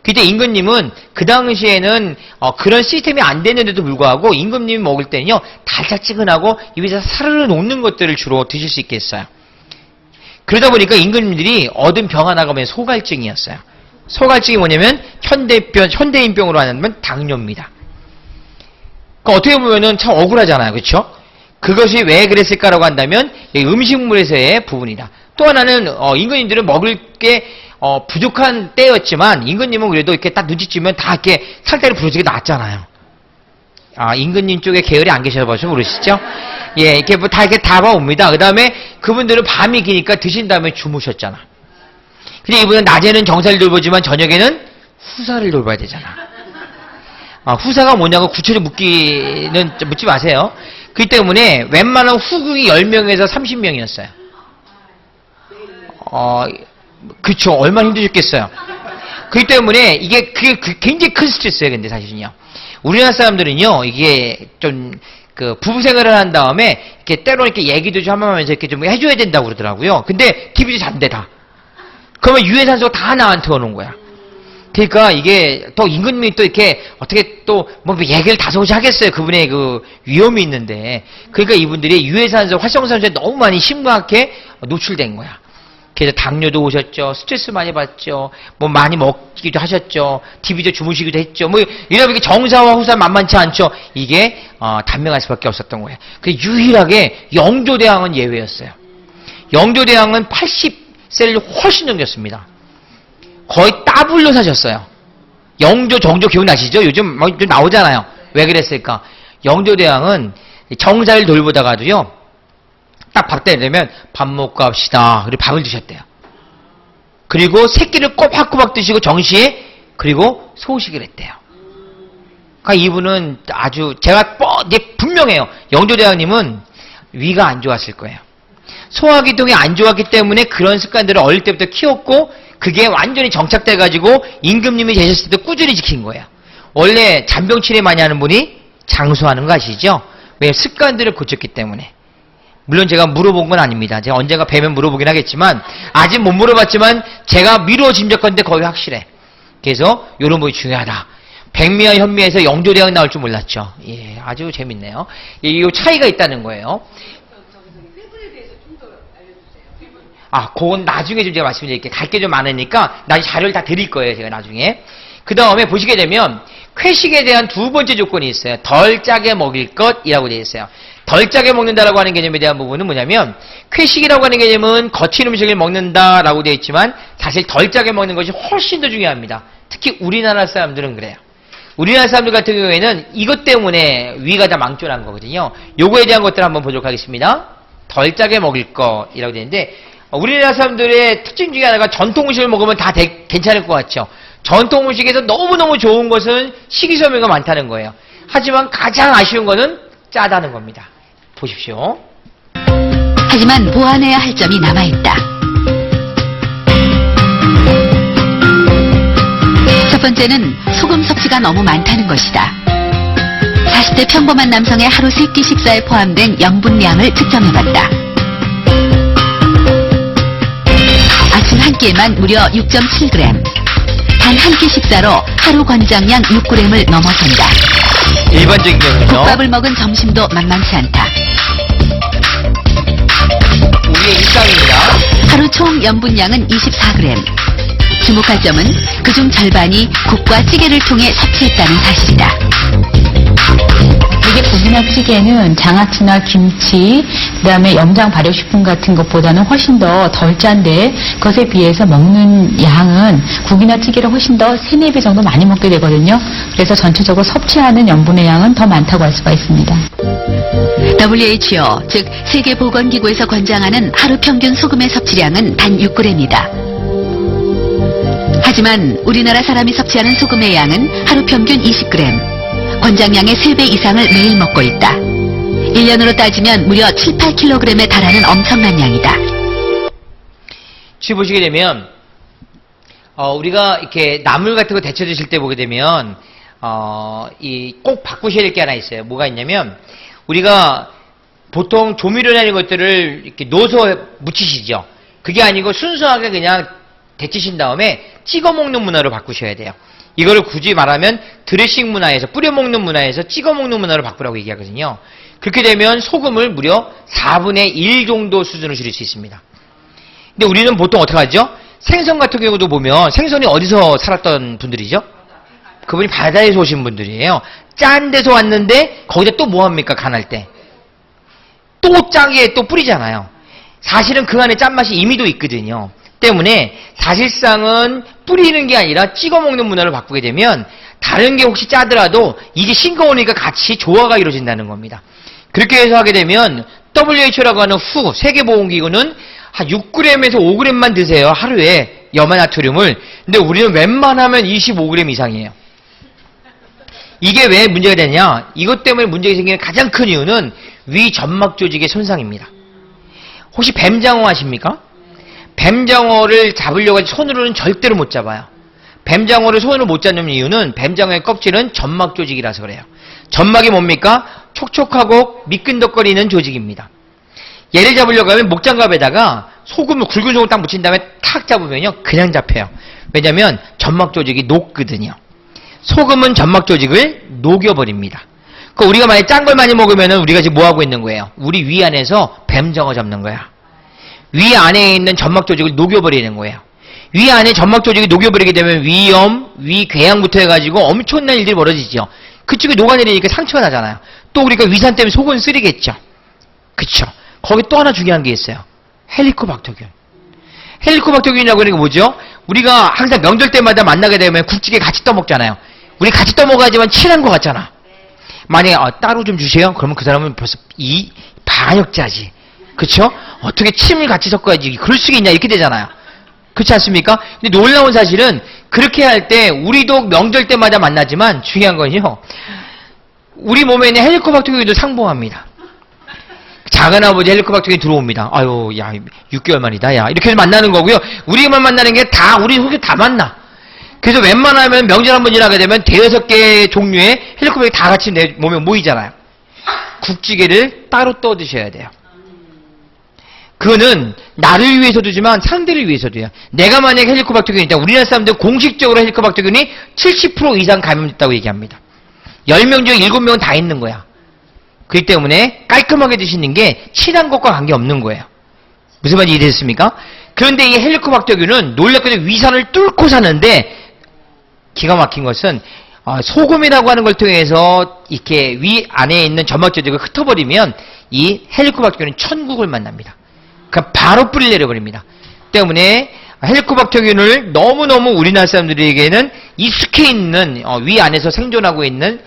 그때 임금님은 그 당시에는 그런 시스템이 안 됐는데도 불구하고 임금님이 먹을 때는요 달짝지근하고 입에서 사르르 녹는 것들을 주로 드실 수 있겠어요. 그러다 보니까 임금님들이 얻은 병 하나가 뭐냐면 소갈증이었어요. 소갈증이 뭐냐면 현대인병으로 하면 당뇨입니다. 그러니까 어떻게 보면은 참 억울하잖아요, 그렇죠? 그것이 왜 그랬을까라고 한다면 음식물에서의 부분이다. 또 하나는 임금님들은 먹을 게 부족한 때였지만 임금님은 그래도 이렇게 딱 눈치치면 다 이렇게 상태를 부러지게 나왔잖아요. 임금님 쪽에 계열이 안 계셔서 모르시죠? 예, 이렇게 뭐 다 이렇게 다 봐옵니다. 그 다음에 그분들은 밤이 기니까 드신 다음에 주무셨잖아. 근데 이분은 낮에는 정사를 돌보지만 저녁에는 후사를 돌봐야 되잖아. 후사가 뭐냐고 구체적으로 묻지 마세요. 그렇기 때문에 웬만한 후궁이 10명에서 30명이었어요. 그쵸. 얼마나 힘드셨겠어요. 그렇기 때문에 이게 그게 굉장히 큰 스트레스예요, 근데 사실은요. 우리나라 사람들은요, 이게 좀, 부부 생활을 한 다음에, 이렇게 때로는 이렇게 얘기도 좀 하면서 이렇게 좀 해줘야 된다고 그러더라고요. 근데 TV도 잔대, 다. 그러면 유해산소가 다 나한테 오는 거야. 그러니까 이게 또 임금님이 또 이렇게 어떻게 또 뭐 얘기를 다소곳이 하겠어요. 그분의 그 위험이 있는데. 그러니까 이분들이 유해산소, 활성산소에 너무 많이 심각하게 노출된 거야. 그래서 당뇨도 오셨죠. 스트레스 많이 받죠. 뭐 많이 먹기도 하셨죠. TV도 주무시기도 했죠. 뭐 이러면 정사와 후사 만만치 않죠. 이게 단명할 수밖에 없었던 거예요. 그 유일하게 영조대왕은 예외였어요. 영조대왕은 80세를 훨씬 넘겼습니다. 거의 따블로 사셨어요. 영조, 정조 기억나시죠? 요즘 뭐 좀 나오잖아요. 왜 그랬을까? 영조대왕은 정사를 돌보다가도요. 딱 밥 때 되면 밥 먹고 합시다. 그리고 밥을 드셨대요. 그리고 새끼를 꼬박꼬박 드시고 정시에 그리고 소식을 했대요. 그러니까 이분은 아주 제가 분명해요. 영조대왕님은 위가 안 좋았을 거예요. 소화기통이 안 좋았기 때문에 그런 습관들을 어릴 때부터 키웠고 그게 완전히 정착돼가지고 임금님이 되셨을 때 꾸준히 지킨 거예요. 원래 잔병 치레 많이 하는 분이 장수하는 거 아시죠? 왜? 습관들을 고쳤기 때문에. 물론 제가 물어본 건 아닙니다. 제가 언젠가 뵈면 물어보긴 하겠지만 아직 못 물어봤지만 제가 미루어 짐작컨대 거의 확실해. 그래서 이런 부분이 중요하다. 백미와 현미에서 영조대왕 나올 줄 몰랐죠. 예, 아주 재밌네요. 이 차이가 있다는 거예요. 그건 나중에 좀 제가 말씀드릴게요. 갈 게 좀 많으니까 나중에 자료를 다 드릴 거예요. 제가 나중에. 그 다음에 보시게 되면 회식에 대한 두 번째 조건이 있어요. 덜 짜게 먹일 것이라고 되어 있어요. 덜 짜게 먹는다라고 하는 개념에 대한 부분은 뭐냐면 회식이라고 하는 개념은 거친 음식을 먹는다라고 되어 있지만 사실 덜 짜게 먹는 것이 훨씬 더 중요합니다. 특히 우리나라 사람들은 그래요. 우리나라 사람들 같은 경우에는 이것 때문에 위가 다 망조난 거거든요. 요거에 대한 것들을 한번 보도록 하겠습니다. 덜 짜게 먹일 것이라고 되어 있는데 우리나라 사람들의 특징 중에 하나가 전통 음식을 먹으면 다 괜찮을 것 같죠. 전통 음식에서 너무너무 좋은 것은 식이섬유가 많다는 거예요. 하지만 가장 아쉬운 거는 짜다는 겁니다. 보십시오. 하지만 보완해야 할 점이 남아있다. 첫 번째는 소금 섭취가 너무 많다는 것이다. 40대 평범한 남성의 하루 3끼 식사에 포함된 염분량을 측정해봤다. 아침 한 끼에만 무려 6.7g. 단 한 끼 식사로 하루 권장량 6g을 넘어선다. 일반적인 경우는요. 국밥을 먹은 점심도 만만치 않다. 우리의 일상입니다. 하루 총 염분량은 24g. 주목할 점은 그중 절반이 국과 찌개를 통해 섭취했다는 사실이다. 이게 국이나 찌개는 장아찌나 김치, 그다음에 염장 발효식품 같은 것보다는 훨씬 더 덜 짠데 그것에 비해서 먹는 양은 국이나 찌개를 훨씬 더 3, 4배 정도 많이 먹게 되거든요. 그래서 전체적으로 섭취하는 염분의 양은 더 많다고 할 수가 있습니다. WHO, 즉 세계보건기구에서 권장하는 하루 평균 소금의 섭취량은 단 6g이다. 하지만 우리나라 사람이 섭취하는 소금의 양은 하루 평균 20g. 권장량의 3배 이상을 매일 먹고 있다. 1년으로 따지면 무려 7, 8kg에 달하는 엄청난 양이다. 지금 보시게 되면 우리가 이렇게 나물 같은 거 데쳐 드실 때 보게 되면 꼭 바꾸셔야 될 게 하나 있어요. 뭐가 있냐면 우리가 보통 조미료나 이런 것들을 이렇게 넣어서 무치시죠. 그게 아니고 순수하게 그냥 데치신 다음에 찍어 먹는 문화로 바꾸셔야 돼요. 이거를 굳이 말하면 드레싱 문화에서 뿌려 먹는 문화에서 찍어 먹는 문화로 바꾸라고 얘기하거든요. 그렇게 되면 소금을 무려 4분의 1 정도 수준으로 줄일 수 있습니다. 근데 우리는 보통 어떻게 하죠? 생선 같은 경우도 보면 생선이 어디서 살았던 분들이죠? 그분이 바다에서 오신 분들이에요. 짠 데서 왔는데 거기다 또 뭐 합니까? 간할 때. 또 짜게 또 뿌리잖아요. 사실은 그 안에 짠맛이 이미 도 있거든요. 때문에 사실상은 뿌리는 게 아니라 찍어 먹는 문화를 바꾸게 되면 다른 게 혹시 짜더라도 이게 싱거우니까 같이 조화가 이루어진다는 겁니다. 그렇게 해서 하게 되면 WHO라고 하는 WHO 세계보건기구는 한 6g에서 5g만 드세요. 하루에 염화나트륨을. 근데 우리는 웬만하면 25g 이상이에요. 이게 왜 문제가 되냐? 이것 때문에 문제가 생기는 가장 큰 이유는 위 점막 조직의 손상입니다. 혹시 뱀장어 아십니까? 뱀장어를 잡으려고 해서 손으로는 절대로 못 잡아요. 뱀장어를 손으로 못 잡는 이유는 뱀장어의 껍질은 점막 조직이라서 그래요. 점막이 뭡니까? 촉촉하고 미끈덕거리는 조직입니다. 얘를 잡으려고 하면 목장갑에다가 소금을 굵은 소금을 딱 묻힌 다음에 탁 잡으면요 그냥 잡혀요. 왜냐하면 점막 조직이 녹거든요. 소금은 점막 조직을 녹여버립니다. 그러니까 우리가 만약에 짠 걸 많이 먹으면 우리가 지금 뭐 하고 있는 거예요? 우리 위 안에서 뱀장어 잡는 거야. 위 안에 있는 점막 조직을 녹여버리는 거예요. 위 안에 점막 조직이 녹여버리게 되면 위염, 위궤양부터 해가지고 엄청난 일들이 벌어지죠. 그쪽에 녹아내리니까 상처가 나잖아요. 또 우리가 위산 때문에 속은 쓰리겠죠. 그쵸? 거기 또 하나 중요한 게 있어요. 헬리코박터균. 헬리코박터균이라고 하는 게 뭐죠? 우리가 항상 명절 때마다 만나게 되면 국찌개 같이 떠먹잖아요. 우리 같이 떠먹어야지만 친한 것 같잖아. 만약에 따로 좀 주세요. 그러면 그 사람은 벌써 이 반역자지. 그쵸? 어떻게 침을 같이 섞어야지 그럴 수가 있냐 이렇게 되잖아요. 그렇지 않습니까? 근데 놀라운 사실은 그렇게 할 때 우리도 명절 때마다 만나지만 중요한 건요. 우리 몸에 있는 헬리코박터균도 상봉합니다. 작은아버지 헬리코박터균이 들어옵니다. 아유 야 6개월 만이다 야 이렇게 해서 만나는 거고요. 우리만 만나는 게 다 우리 속에 다 만나. 그래서 웬만하면 명절 한번 지나게 되면 5-6개 종류의 헬리코박터균이 다 같이 내 몸에 모이잖아요. 국찌개를 따로 떠 드셔야 돼요. 그거는 나를 위해서도지만 상대를 위해서도요. 내가 만약에 헬리코박터균이 있다. 우리나라 사람들은 공식적으로 헬리코박터균이 70% 이상 감염됐다고 얘기합니다. 10명 중에 7명은 다 있는 거야. 그렇기 때문에 깔끔하게 드시는 게 친한 것과 관계없는 거예요. 무슨 말인지 이해됐습니까? 그런데 이 헬리코박터균은 놀랍게도 위산을 뚫고 사는데 기가 막힌 것은 소금이라고 하는 걸 통해서 이렇게 위 안에 있는 점막 조직을 흩어버리면 이 헬리코박터균은 천국을 만납니다. 그러니까 바로 뿌리를 내려버립니다. 때문에 헬리코박터균을 너무너무 우리나라 사람들에게는 익숙해 있는 위 안에서 생존하고 있는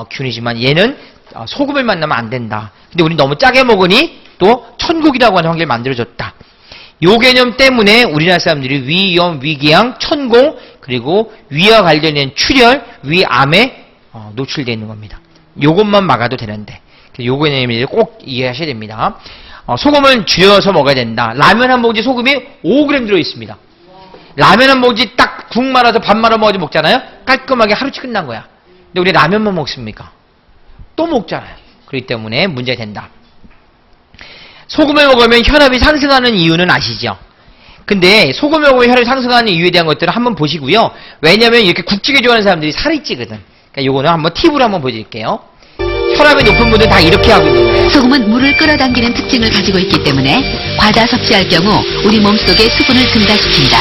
균이지만 얘는 소금을 만나면 안 된다. 근데 우리 너무 짜게 먹으니 또 천국이라고 하는 환경을 만들어줬다. 요 개념 때문에 우리나라 사람들이 위염, 위궤양, 천공 그리고 위와 관련된 출혈, 위암에 노출되어 있는 겁니다. 요것만 막아도 되는데 요거는 꼭 이해하셔야 됩니다. 소금을 줄여서 먹어야 된다. 라면 한 봉지 소금이 5g 들어있습니다. 라면 한 봉지 딱 국 말아서 밥 말아 먹잖아요. 깔끔하게 하루치 끝난 거야. 근데 우리 라면만 먹습니까? 또 먹잖아요. 그렇기 때문에 문제가 된다. 소금을 먹으면 혈압이 상승하는 이유는 아시죠? 근데 소금을 먹으면 혈압이 상승하는 이유에 대한 것들을 한번 보시고요. 왜냐면 이렇게 국찌개 좋아하는 사람들이 살이 찌거든. 그러니까 요거는 한번 팁으로 한번 보여드릴게요. 혈압이 높은 분들은 다 이렇게 하고 있는 거예요. 소금은 물을 끌어당기는 특징을 가지고 있기 때문에 과다 섭취할 경우 우리 몸속에 수분을 증가시킨다.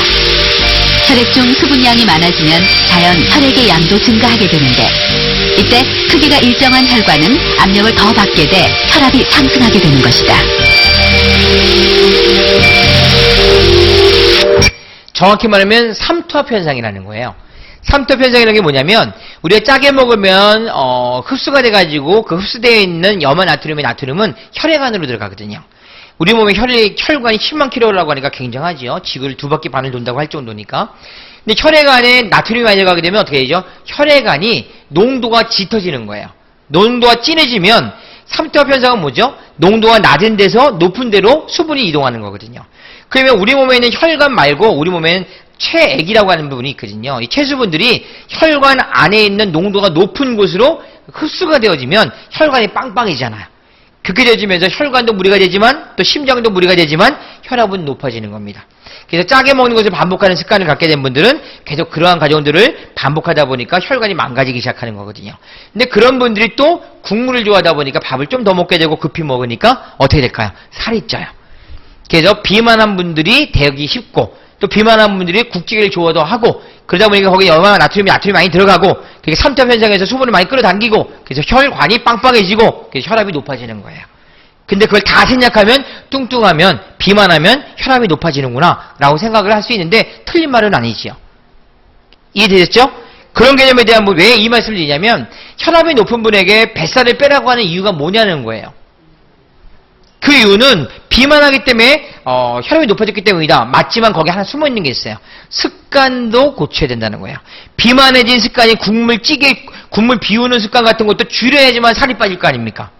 혈액 중 수분량이 많아지면 자연 혈액의 양도 증가하게 되는데 이때 크기가 일정한 혈관은 압력을 더 받게 돼 혈압이 상승하게 되는 것이다. 정확히 말하면 삼투압 현상이라는 거예요. 삼투압 현상이라는 게 뭐냐면 우리가 짜게 먹으면 흡수가 돼가지고 그 흡수되어 있는 염화 나트륨은 혈액 안으로 들어가거든요. 우리 몸에 혈관이 10만 킬로라고 하니까 굉장하죠. 지구를 2바퀴 반을 돈다고 할 정도니까. 근데 혈액 안에 나트륨이 많이 들어가게 되면 어떻게 되죠? 혈액 안이 농도가 짙어지는 거예요. 농도가 진해지면 삼투압 현상은 뭐죠? 농도가 낮은 데서 높은 데로 수분이 이동하는 거거든요. 그러면 우리 몸에 있는 혈관 말고 우리 몸에는 체액이라고 하는 부분이 있거든요. 이 체수분들이 혈관 안에 있는 농도가 높은 곳으로 흡수가 되어지면 혈관이 빵빵해지잖아요. 그렇게 되어지면서 혈관도 무리가 되지만 또 심장도 무리가 되지만 혈압은 높아지는 겁니다. 그래서 짜게 먹는 것을 반복하는 습관을 갖게 된 분들은 계속 그러한 과정들을 반복하다 보니까 혈관이 망가지기 시작하는 거거든요. 근데 그런 분들이 또 국물을 좋아하다 보니까 밥을 좀 더 먹게 되고 급히 먹으니까 어떻게 될까요? 살이 쪄요. 그래서 비만한 분들이 되기 쉽고 또 비만한 분들이 국찌개를 좋아도 하고 그러다 보니까 거기에 염화 나트륨이 많이 들어가고 그게 삼투압 현상에서 수분을 많이 끌어당기고 그래서 혈관이 빵빵해지고 그래서 혈압이 높아지는 거예요. 근데 그걸 다 생략하면 뚱뚱하면 비만하면 혈압이 높아지는구나 라고 생각을 할 수 있는데 틀린 말은 아니지요. 이해되셨죠? 그런 개념에 대한 왜 이 말씀을 드리냐면 혈압이 높은 분에게 뱃살을 빼라고 하는 이유가 뭐냐는 거예요. 그 이유는 비만하기 때문에 혈압이 높아졌기 때문이다. 맞지만 거기 하나 숨어있는 게 있어요. 습관도 고쳐야 된다는 거예요. 비만해진 습관이 국물 비우는 습관 같은 것도 줄여야지만 살이 빠질 거 아닙니까?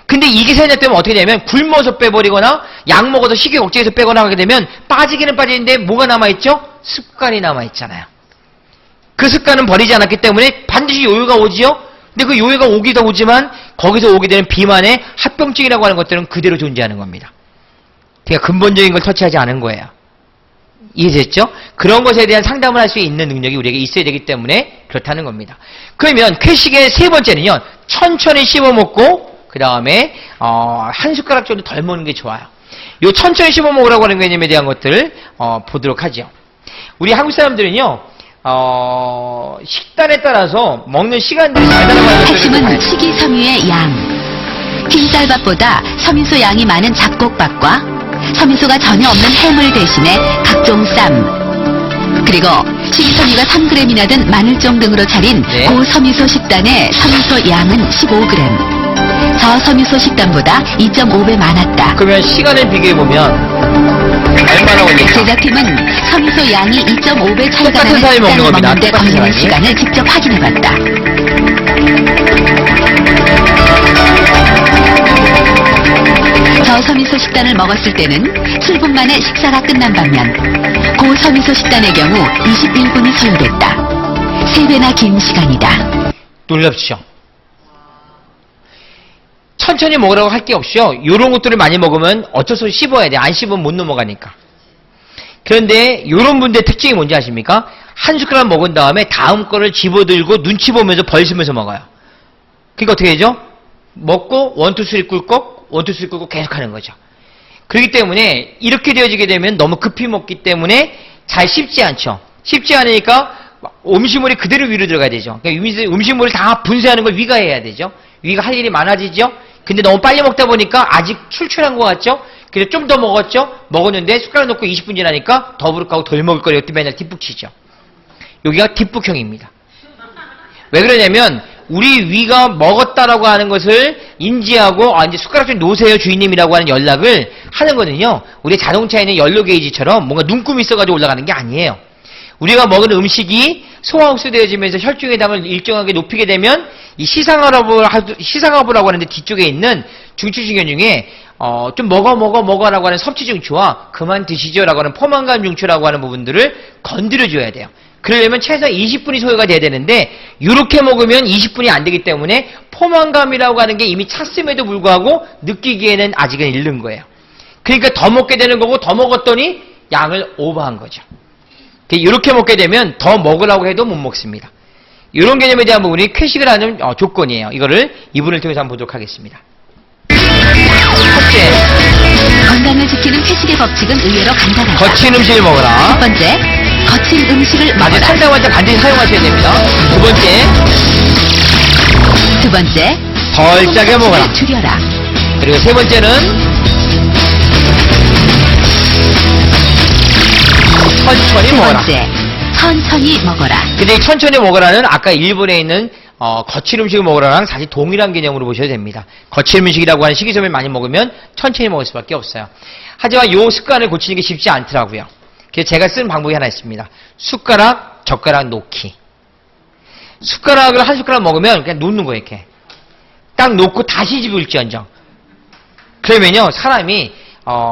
근데 이게 생겼다면 어떻게 되냐면 굶어서 빼버리거나 약 먹어서 식욕 억제해서 빼거나 하게 되면 빠지기는 빠지는데 뭐가 남아있죠? 습관이 남아있잖아요. 그 습관은 버리지 않았기 때문에 반드시 요요가 오지요? 근데 그 요요가 오기도 오지만 거기서 오게 되는 비만의 합병증이라고 하는 것들은 그대로 존재하는 겁니다. 그러니까 근본적인 걸 터치하지 않은 거예요. 이해됐죠? 그런 것에 대한 상담을 할 수 있는 능력이 우리에게 있어야 되기 때문에 그렇다는 겁니다. 그러면 쾌식의 세 번째는요. 천천히 씹어 먹고 그 다음에 한 숟가락 정도 덜 먹는 게 좋아요. 요 천천히 씹어 먹으라고 하는 개념에 대한 것들을 보도록 하죠. 우리 한국 사람들은요. 식단에 따라서 먹는 시간들이 달달한 핵심은 식이섬유의 양. 흰쌀밥보다 섬유소 양이 많은 잡곡밥과 섬유소가 전혀 없는 해물 대신에 각종 쌈, 그리고 식이섬유가 3g이나 든 마늘종 등으로 차린 고섬유소 식단의 섬유소 양은 15g. 저섬유소 식단보다 2.5배 많았다. 그러면 시간을 비교해보면 얼마나 걸릴까? 제작팀은 섬유소 양이 2.5배 차이가 똑같은 나는 사람이 먹는 식단을 겁니다. 먹는데 똑같은 걸리는 사람이. 시간을 직접 확인해봤다. 저섬유소 식단을 먹었을 때는 7분 만에 식사가 끝난 반면 고섬유소 식단의 경우 21분이 소요됐다. 3배나 긴 시간이다. 놀랍죠? 천천히 먹으라고 할 게 없이요. 요런 것들을 많이 먹으면 어쩔 수 없이 씹어야 돼. 안 씹으면 못 넘어가니까. 그런데 요런 분들의 특징이 뭔지 아십니까? 한 숟가락 먹은 다음에 다음 거를 집어들고 눈치 보면서 벌쓰면서 먹어요. 그러니까 어떻게 되죠? 먹고 1, 2, 3 꿀꺽 1, 2, 3 꿀꺽 계속 하는 거죠. 그렇기 때문에 이렇게 되어지게 되면 너무 급히 먹기 때문에 잘 씹지 않죠. 씹지 않으니까 음식물이 그대로 위로 들어가야 되죠. 그러니까 음식물을 다 분쇄하는 걸 위가 해야 되죠. 위가 할 일이 많아지죠. 근데 너무 빨리 먹다 보니까 아직 출출한 것 같죠. 그래서 좀 더 먹었죠. 먹었는데 숟가락 넣고 20분 지나니까 더부룩하고 덜 먹을 거리고 또 맨날 뒷북치죠. 여기가 뒷북형입니다. 왜 그러냐면 우리 위가 먹었다라고 하는 것을 인지하고 이제 숟가락 좀 놓으세요 주인님이라고 하는 연락을 하는 거는요. 우리 자동차에 있는 연료 게이지처럼 뭔가 눈금이 있어가지고 올라가는 게 아니에요. 우리가 먹은 음식이 소화 흡수되어지면서 혈중의 당을 일정하게 높이게 되면 이 시상하부라고 하는데 뒤쪽에 있는 중추신경 중에 좀 먹어라고 하는 섭취중추와 그만 드시죠라고 하는 포만감 중추라고 하는 부분들을 건드려줘야 돼요. 그러려면 최소 20분이 소요가 돼야 되는데 이렇게 먹으면 20분이 안 되기 때문에 포만감이라고 하는 게 이미 찼음에도 불구하고 느끼기에는 아직은 이른 거예요. 그러니까 더 먹게 되는 거고 더 먹었더니 양을 오버한 거죠. 이렇게 먹게 되면 더 먹으라고 해도 못 먹습니다. 이런 개념에 대한 부분이 쾌식을 하는 조건이에요. 이거를 이분을 통해서 한번 보도록 하겠습니다. 첫째, 건강을 지키는 회식의 법칙은 의외로 간단하다. 거친 음식을 먹어라. 첫 번째, 거친 음식을 아주 먹어라. 상담할 때 반드시 사용하셔야 됩니다. 두 번째, 두 번째, 덜 짜게 먹어라. 소금을 줄여라. 그리고 세 번째는 천천히 세 먹어라. 번째, 천천히 먹어라. 근데 이 천천히 먹으라는 아까 일본에 있는 거친 음식을 먹으라랑 사실 동일한 개념으로 보셔야 됩니다. 거친 음식이라고 하는 식이섬유 많이 먹으면 천천히 먹을 수밖에 없어요. 하지만 이 습관을 고치는 게 쉽지 않더라고요. 그래서 제가 쓰는 방법이 하나 있습니다. 숟가락, 젓가락 놓기. 숟가락을 한 숟가락 먹으면 그냥 놓는 거예요, 이렇게. 딱 놓고 다시 집을지언정. 그러면요, 사람이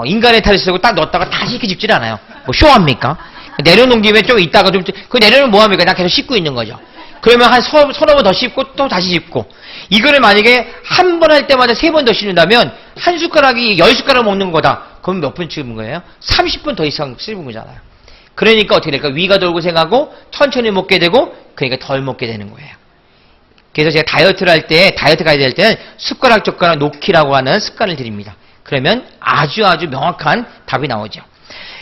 인간의 탈을 쓰고 딱 넣었다가 다시 이렇게 집질 않아요. 뭐 쇼합니까? 내려놓은 김에 좀 있다가 그 내려놓으면 뭐합니까? 그냥 계속 씻고 있는 거죠. 그러면 한 서너 번 더 씹고 또 다시 씹고. 이거를 만약에 한 번 할 때마다 3번 더 씹는다면 한 숟가락이 10숟가락 먹는 거다. 그럼 몇 분 씹은 거예요? 30분 더 이상 씹은 거잖아요. 그러니까 어떻게 될까? 위가 돌고 생하고 천천히 먹게 되고 그러니까 덜 먹게 되는 거예요. 그래서 제가 다이어트를 할 때, 다이어트 가야 될 때는 숟가락, 젓가락 놓기라고 하는 습관을 드립니다. 그러면 아주 명확한 답이 나오죠.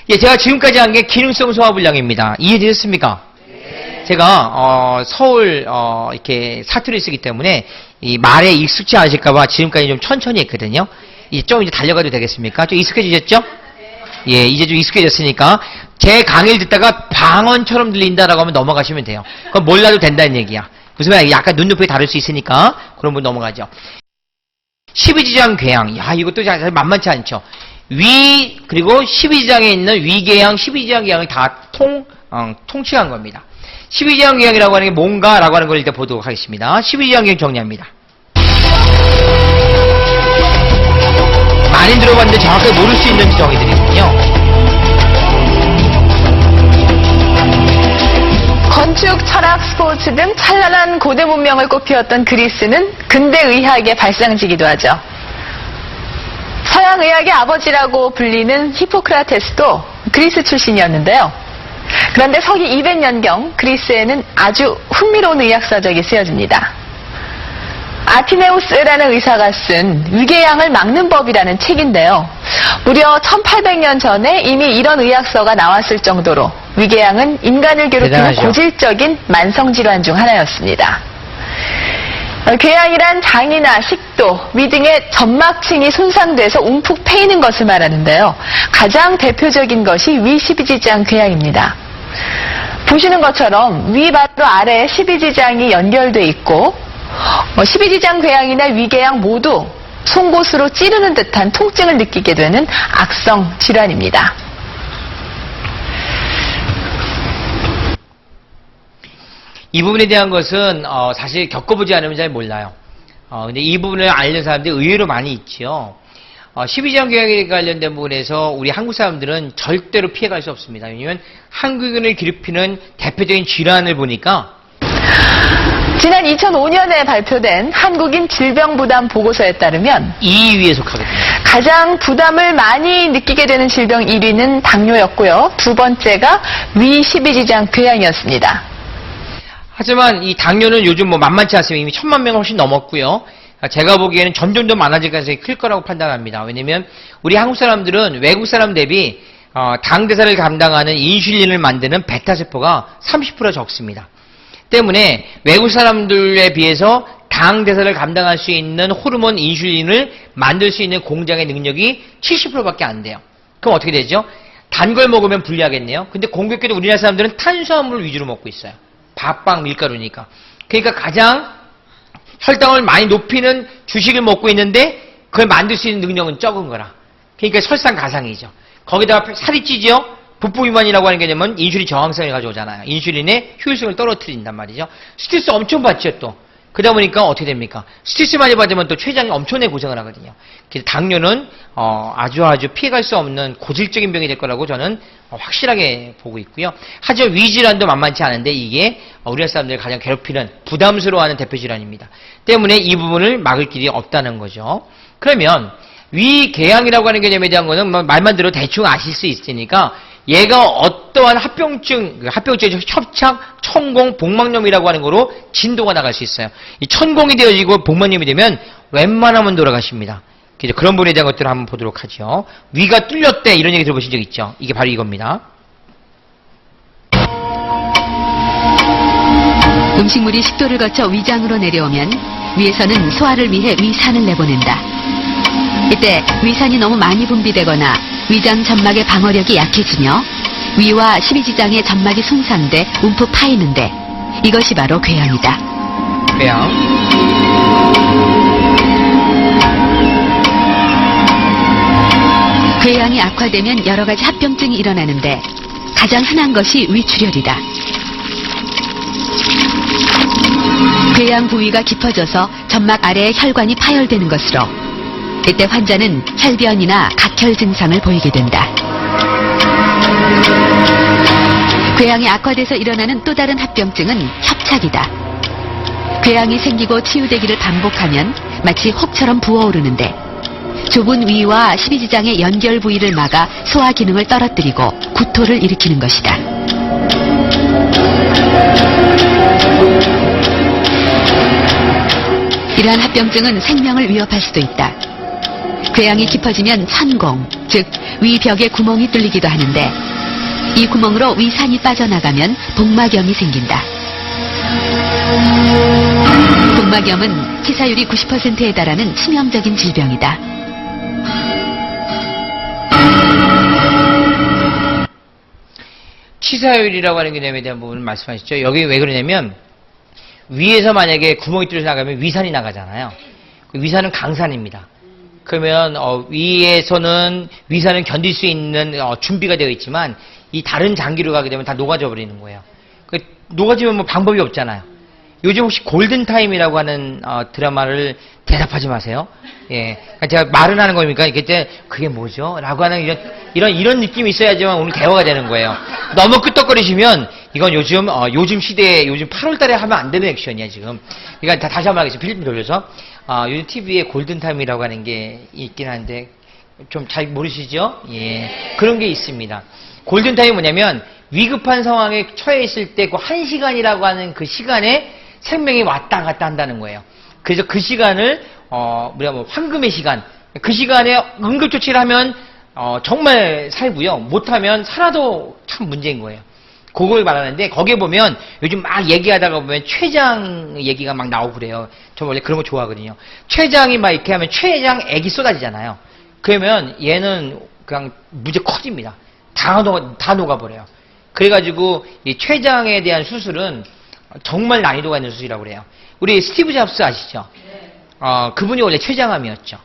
예, 제가 지금까지 한 게 기능성 소화불량입니다. 이해되셨습니까? 네. 제가 서울 이렇게 사투리 쓰기 때문에 이 말에 익숙지 않으실까봐 지금까지 좀 천천히 했거든요. 좀 이제 달려가도 되겠습니까? 좀 익숙해지셨죠? 예, 이제 좀 익숙해졌으니까 제 강의를 듣다가 방언처럼 들린다라고 하면 넘어가시면 돼요. 그건 몰라도 된다는 얘기야. 무슨 말이야? 약간 눈높이 다를 수 있으니까 그런 분 넘어가죠. 12지장 궤양. 야, 이것도 사실 만만치 않죠. 위, 그리고 12지장에 있는 위궤양, 12지장 궤양을 다 통칭한 겁니다. 12지장 궤양이라고 하는 게 뭔가라고 하는 걸 일단 보도록 하겠습니다. 12지장 궤양 정리합니다. 많이 들어봤는데 정확하게 모를 수 있는 정의들이군요. 건축, 철학, 스포츠 등 찬란한 고대 문명을 꽃피웠던 그리스는 근대 의학의 발상지기도 하죠. 서양 의학의 아버지라고 불리는 히포크라테스도 그리스 출신이었는데요. 그런데 서기 200년경 그리스에는 아주 흥미로운 의학서적이 쓰여집니다. 아티네우스라는 의사가 쓴 위궤양을 막는 법이라는 책인데요. 무려 1800년 전에 이미 이런 의학서가 나왔을 정도로 위궤양은 인간을 괴롭히는 대단하죠. 고질적인 만성질환 중 하나였습니다. 궤양이란 장이나 식도, 위 등의 점막층이 손상돼서 움푹 패이는 것을 말하는데요. 가장 대표적인 것이 위 12지장 궤양입니다. 보시는 것처럼 위 바로 아래에 12지장이 연결돼 있고 12지장 궤양이나 위궤양 모두 송곳으로 찌르는 듯한 통증을 느끼게 되는 악성 질환입니다. 이 부분에 대한 것은 사실 겪어보지 않으면 잘 몰라요. 근데 이 부분을 알는 사람들이 의외로 많이 있죠. 12지장 궤양에 관련된 부분에서 우리 한국 사람들은 절대로 피해갈 수 없습니다. 왜냐하면 한국인을 괴롭히는 대표적인 질환을 보니까 지난 2005년에 발표된 한국인 질병부담 보고서에 따르면 2위에 속하거든요. 가장 부담을 많이 느끼게 되는 질병 1위는 당뇨였고요. 두 번째가 위 12지장 궤양이었습니다. 하지만 이 당뇨는 요즘 뭐 만만치 않습니다. 이미 1000만 명 훨씬 넘었고요. 제가 보기에는 점점 더 많아질 가능성이 클 거라고 판단합니다. 왜냐면 우리 한국 사람들은 외국 사람 대비 당대사를 감당하는 인슐린을 만드는 베타세포가 30% 적습니다. 때문에 외국 사람들에 비해서 당대사를 감당할 수 있는 호르몬 인슐린을 만들 수 있는 공장의 능력이 70%밖에 안 돼요. 그럼 어떻게 되죠? 단 걸 먹으면 불리하겠네요. 근데 공교롭게도 우리나라 사람들은 탄수화물을 위주로 먹고 있어요. 밥빵, 밀가루니까. 그러니까 가장 혈당을 많이 높이는 주식을 먹고 있는데 그걸 만들 수 있는 능력은 적은 거라. 그러니까 설상가상이죠. 거기다가 살이 찌죠? 북부비만이라고 하는 개념은 인슐린 저항성을 가져오잖아요. 인슐린의 효율성을 떨어뜨린단 말이죠. 스트레스 엄청 받죠 또. 그러다 보니까 어떻게 됩니까? 스트레스 많이 받으면 또 췌장이 엄청나게 고생을 하거든요. 그래서 당뇨는 아주 피해갈 수 없는 고질적인 병이 될 거라고 저는 확실하게 보고 있고요. 하지만 위질환도 만만치 않은데 이게 우리나라 사람들을 가장 괴롭히는 부담스러워하는 대표 질환입니다. 때문에 이 부분을 막을 길이 없다는 거죠. 그러면 위궤양이라고 하는 개념에 대한 거는 말만 들어도 대충 아실 수 있으니까 얘가 어떠한 합병증, 협착, 천공, 복막염이라고 하는 거로 진도가 나갈 수 있어요. 이 천공이 되어지고 복막염이 되면 웬만하면 돌아가십니다. 그런 부분에 대한 것들을 한번 보도록 하죠. 위가 뚫렸대 이런 얘기 들어보신 적 있죠? 이게 바로 이겁니다. 음식물이 식도를 거쳐 위장으로 내려오면 위에서는 소화를 위해 위산을 내보낸다. 이때 위산이 너무 많이 분비되거나 위장 점막의 방어력이 약해지며 위와 십이지장의 점막이 손상돼 움푹 파이는데 이것이 바로 궤양이다. 궤양. 궤양이 악화되면 여러 가지 합병증이 일어나는데 가장 흔한 것이 위출혈이다. 궤양 부위가 깊어져서 점막 아래의 혈관이 파열되는 것으로 이때 환자는 혈변이나 각혈 증상을 보이게 된다. 궤양이 악화돼서 일어나는 또 다른 합병증은 협착이다. 궤양이 생기고 치유되기를 반복하면 마치 혹처럼 부어오르는데 좁은 위와 십이지장의 연결 부위를 막아 소화 기능을 떨어뜨리고 구토를 일으키는 것이다. 이러한 합병증은 생명을 위협할 수도 있다. 궤양이 깊어지면 천공, 즉 위벽에 구멍이 뚫리기도 하는데 이 구멍으로 위산이 빠져나가면 복막염이 생긴다. 복막염은 치사율이 90%에 달하는 치명적인 질병이다. 치사율이라고 하는 개념에 대한 부분을 말씀하셨죠. 여기 왜 그러냐면 위에서 만약에 구멍이 뚫려서 나가면 위산이 나가잖아요. 위산은 강산입니다. 그러면 위에서는 위산을 견딜 수 있는 준비가 되어 있지만 이 다른 장기로 가게 되면 다 녹아져 버리는 거예요. 녹아지면 뭐 방법이 없잖아요. 요즘 혹시 골든타임이라고 하는 드라마를 대답하지 마세요. 예, 그러니까 제가 말은 하는 겁니까? 그때 그게 뭐죠? 라고 하는 이런 느낌이 있어야지만 오늘 대화가 되는 거예요. 너무 끄떡거리시면 이건 요즘 시대에 요즘 8월달에 하면 안 되는 액션이야 지금. 그러니까 다시 한번 하겠습니다. 필름 돌려서 요즘 TV에 골든타임이라고 하는 게 있긴 한데 좀 잘 모르시죠? 예, 그런 게 있습니다. 골든타임이 뭐냐면 위급한 상황에 처해 있을 때 그 1시간이라고 하는 그 시간에 생명이 왔다 갔다 한다는 거예요. 그래서 그 시간을 우리가 뭐 황금의 시간, 그 시간에 응급조치를 하면 정말 살고요. 못하면 살아도 참 문제인 거예요. 그걸 말하는데 거기에 보면 요즘 막 얘기하다가 보면 췌장 얘기가 막 나오고 그래요. 저 원래 그런 거 좋아하거든요. 췌장이 막 이렇게 하면 췌장 액이 쏟아지잖아요. 그러면 얘는 그냥 무지 커집니다. 다 녹아버려요. 그래가지고 이 췌장에 대한 수술은 정말 난이도가 있는 수술이라고 그래요. 우리 스티브 잡스 아시죠? 그분이 원래 췌장암이었죠.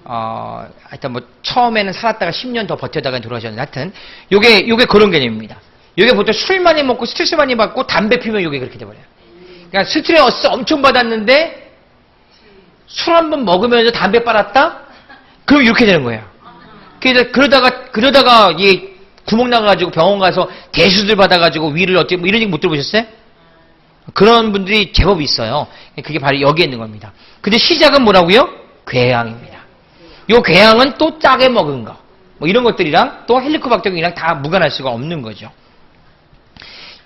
하여튼 뭐 처음에는 살았다가 10년 더 버텨다가 돌아가셨는데 하여튼 요게 그런 개념입니다. 요게 보통 술 많이 먹고 스트레스 많이 받고 담배 피면 요게 그렇게 돼버려요. 그러니까 스트레스 엄청 받았는데 술 한 번 먹으면서 담배 빨았다? 그럼 이렇게 되는 거예요. 그러다가 이 구멍 나가가지고 병원 가서 대수술 받아가지고 위를 어떻게 뭐 이런 얘기 못 들어보셨어요? 그런 분들이 제법 있어요. 그게 바로 여기에 있는 겁니다. 근데 시작은 뭐라고요? 궤양입니다. 요 궤양은 또 짜게 먹은 거. 뭐 이런 것들이랑 또 헬리코박터균이랑 다 무관할 수가 없는 거죠.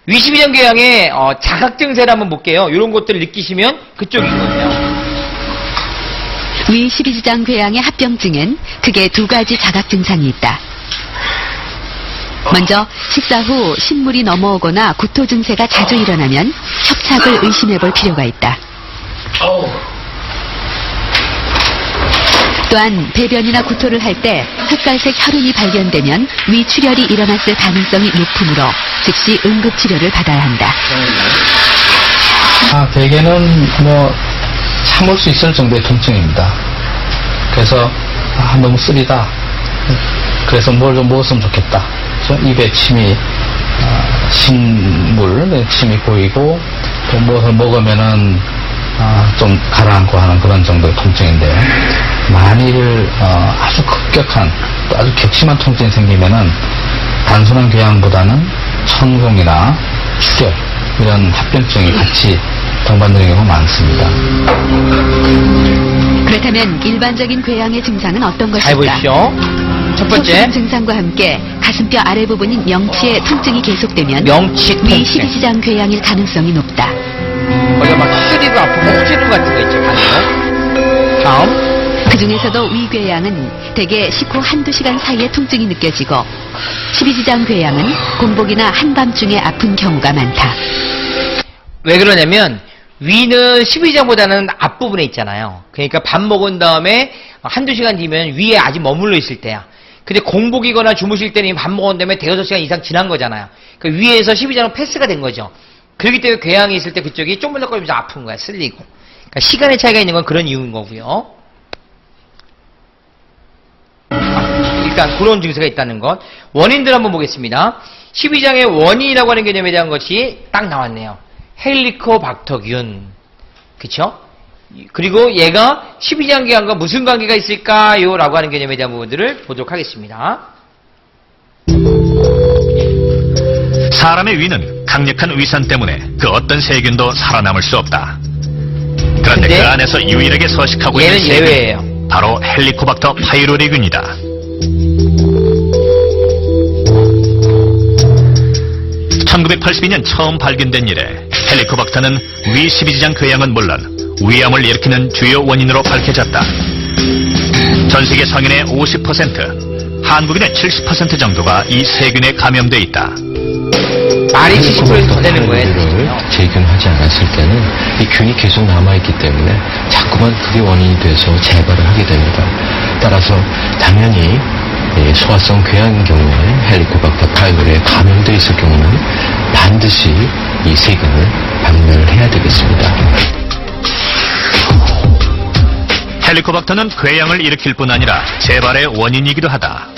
위12년 궤양의 자각 증세를 한번 볼게요. 이런 것들을 느끼시면 그쪽인 거예요. 위 십이지장 궤양의 합병증엔 크게 두 가지 자각 증상이 있다. 먼저 식사 후 신물이 넘어오거나 구토 증세가 자주 일어나면 협착을 의심해 볼 필요가 있다. 또한 배변이나 구토를 할 때 흑갈색 혈흔이 발견되면 위출혈이 일어났을 가능성이 높으므로 즉시 응급치료를 받아야 한다. 대개는 뭐 참을 수 있을 정도의 통증입니다. 그래서 너무 쓰리다. 그래서 뭘 좀 먹었으면 좋겠다. 입에 침이 식물 침이 보이고 또 무엇을 먹으면은 좀 가라앉고 하는 그런 정도의 통증인데요. 만일 아주 급격한 또 아주 격심한 통증이 생기면은 단순한 궤양보다는 천공이나 출혈 이런 합병증이 같이 동반되는 경우가 많습니다. 그렇다면 일반적인 궤양의 증상은 어떤 잘 것일까? 보십시오. 첫 번째, 소수점 증상과 함께 가슴뼈 아래 부분인 명치의 통증이 계속되면 명치 위 통증. 12지장 궤양일 가능성이 높다. 거기가 막 시리고 아프고 혹지름 같은 거 있죠. 반대로. 다음, 그 중에서도 위궤양은 대개 식후 한두 시간 사이에 통증이 느껴지고 12지장 궤양은 공복이나 한밤중에 아픈 경우가 많다. 왜 그러냐면 위는 12장보다는 앞부분에 있잖아요. 그러니까 밥 먹은 다음에 한두 시간 뒤면 위에 아직 머물러 있을 때야. 근데 공복이거나 주무실 때는 밥 먹은 다음에 대여섯 시간 이상 지난 거잖아요. 그러니까 위에서 12장은 패스가 된 거죠. 그렇기 때문에 궤양이 있을 때 그쪽이 쪼물락거리면서 아픈 거야. 쓸리고. 그러니까 시간의 차이가 있는 건 그런 이유인 거고요. 일단 그런 증세가 있다는 것. 원인들 한번 보겠습니다. 12장의 원인이라고 하는 개념에 대한 것이 딱 나왔네요. 헬리코박터균. 그쵸? 그리고 얘가 12장 궤양과 무슨 관계가 있을까요? 라고 하는 개념에 대한 부분들을 보도록 하겠습니다. 사람의 위는 강력한 위산 때문에 그 어떤 세균도 살아남을 수 없다. 그런데 근데 그 안에서 유일하게 서식하고 있는 얘는 세균이 예외예요. 바로 헬리코박터 파이로리균이다. 1982년 처음 발견된 이래 헬리코박터는 위 12지장 궤양은 물론 위암을 일으키는 주요 원인으로 밝혀졌다. 전 세계 성인의 50%, 한국인의 70% 정도가 이 세균에 감염돼 있다. 말이 70%에서 더 되는 거예요. 를 재균하지 않았을 때는 이 균이 계속 남아있기 때문에 자꾸만 그게 원인이 돼서 재발을 하게 됩니다. 따라서 당연히 소화성 궤양인 경우에 헬리코박터 파이로리에 감염돼 있을 경우는 반드시 이 세균을 박멸해야 되겠습니다. 헬리코박터는 궤양을 일으킬 뿐 아니라 재발의 원인이기도 하다.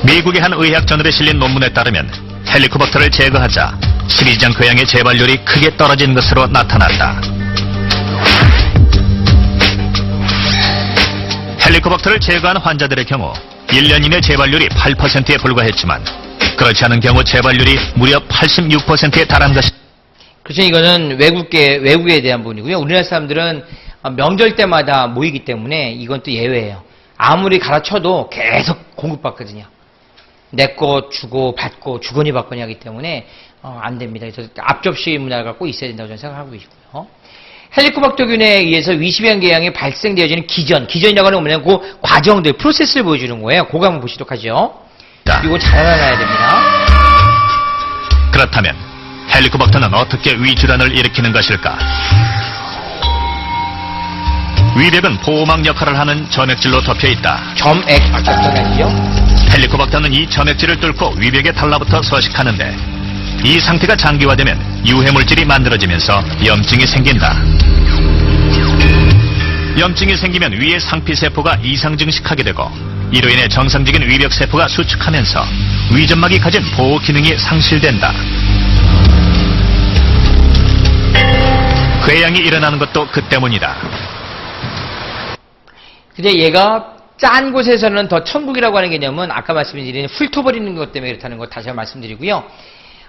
미국의 한 의학저널에 실린 논문에 따르면 헬리코박터를 제거하자 12지장 궤양의 재발률이 크게 떨어진 것으로 나타났다. 헬리코박터를 제거한 환자들의 경우 1년 이내 재발률이 8%에 불과했지만 그렇지 않은 경우 재발률이 무려 86%에 달한 것이다. 그렇죠. 이거는 외국에 대한 부분이고요. 우리나라 사람들은 명절 때마다 모이기 때문에 이건 또 예외예요. 아무리 갈아쳐도 계속 공급받거든요. 내 거 주고 받고 주거니 받거니 하기 때문에 안 됩니다. 그래서 앞접시 문화가 꼭 있어야 된다고 저는 생각하고 있고요. 헬리코박터균에 의해서 위12지장 궤양이 발생되어지는 기전이라고 하는 건 뭐냐면 그 과정들, 프로세스를 보여주는 거예요. 그거 한번 보시도록 하죠. 이거 잘 알아놔야 됩니다. 그렇다면 헬리코박터는 어떻게 위질환을 일으키는 것일까? 위벽은 보호막 역할을 하는 점액질로 덮여 있다. 점액 박터균이죠. 헬리코박터는 이 점액질을 뚫고 위벽에 달라붙어 서식하는데 이 상태가 장기화되면 유해물질이 만들어지면서 염증이 생긴다. 염증이 생기면 위의 상피세포가 이상 증식하게 되고 이로 인해 정상적인 위벽세포가 수축하면서 위점막이 가진 보호 기능이 상실된다. 궤양이 일어나는 것도 그 때문이다. 근데 얘가 짠 곳에서는 더 천국이라고 하는 개념은 아까 말씀드린 훑어버리는 것 때문에 그렇다는 거 다시 한번 말씀드리고요.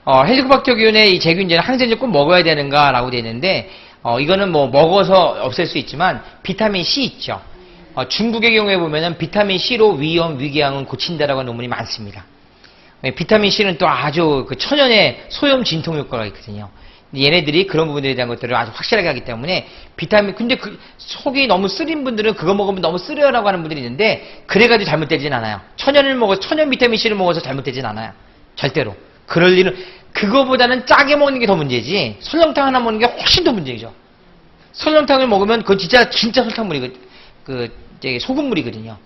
헬리코박터균의 이 제균제는 항생제 꼭 먹어야 되는가라고 되어 있는데 이거는 뭐 먹어서 없앨 수 있지만 비타민 C 있죠. 중국의 경우에 보면은 비타민 C로 위염, 위궤양은 고친다라고 하는 논문이 많습니다. 비타민 C는 또 아주 그 천연의 소염 진통 효과가 있거든요. 얘네들이 그런 부분들에 대한 것들을 아주 확실하게 하기 때문에 근데 그 속이 너무 쓰린 분들은 그거 먹으면 너무 쓰려라고 하는 분들이 있는데 그래가지고 잘못되진 않아요. 천연 비타민 C를 먹어서 잘못되진 않아요. 절대로. 그럴 일은 그거보다는 짜게 먹는 게 더 문제지 설렁탕 하나 먹는 게 훨씬 더 문제죠. 설렁탕을 먹으면 그건 진짜 소금물이거든요.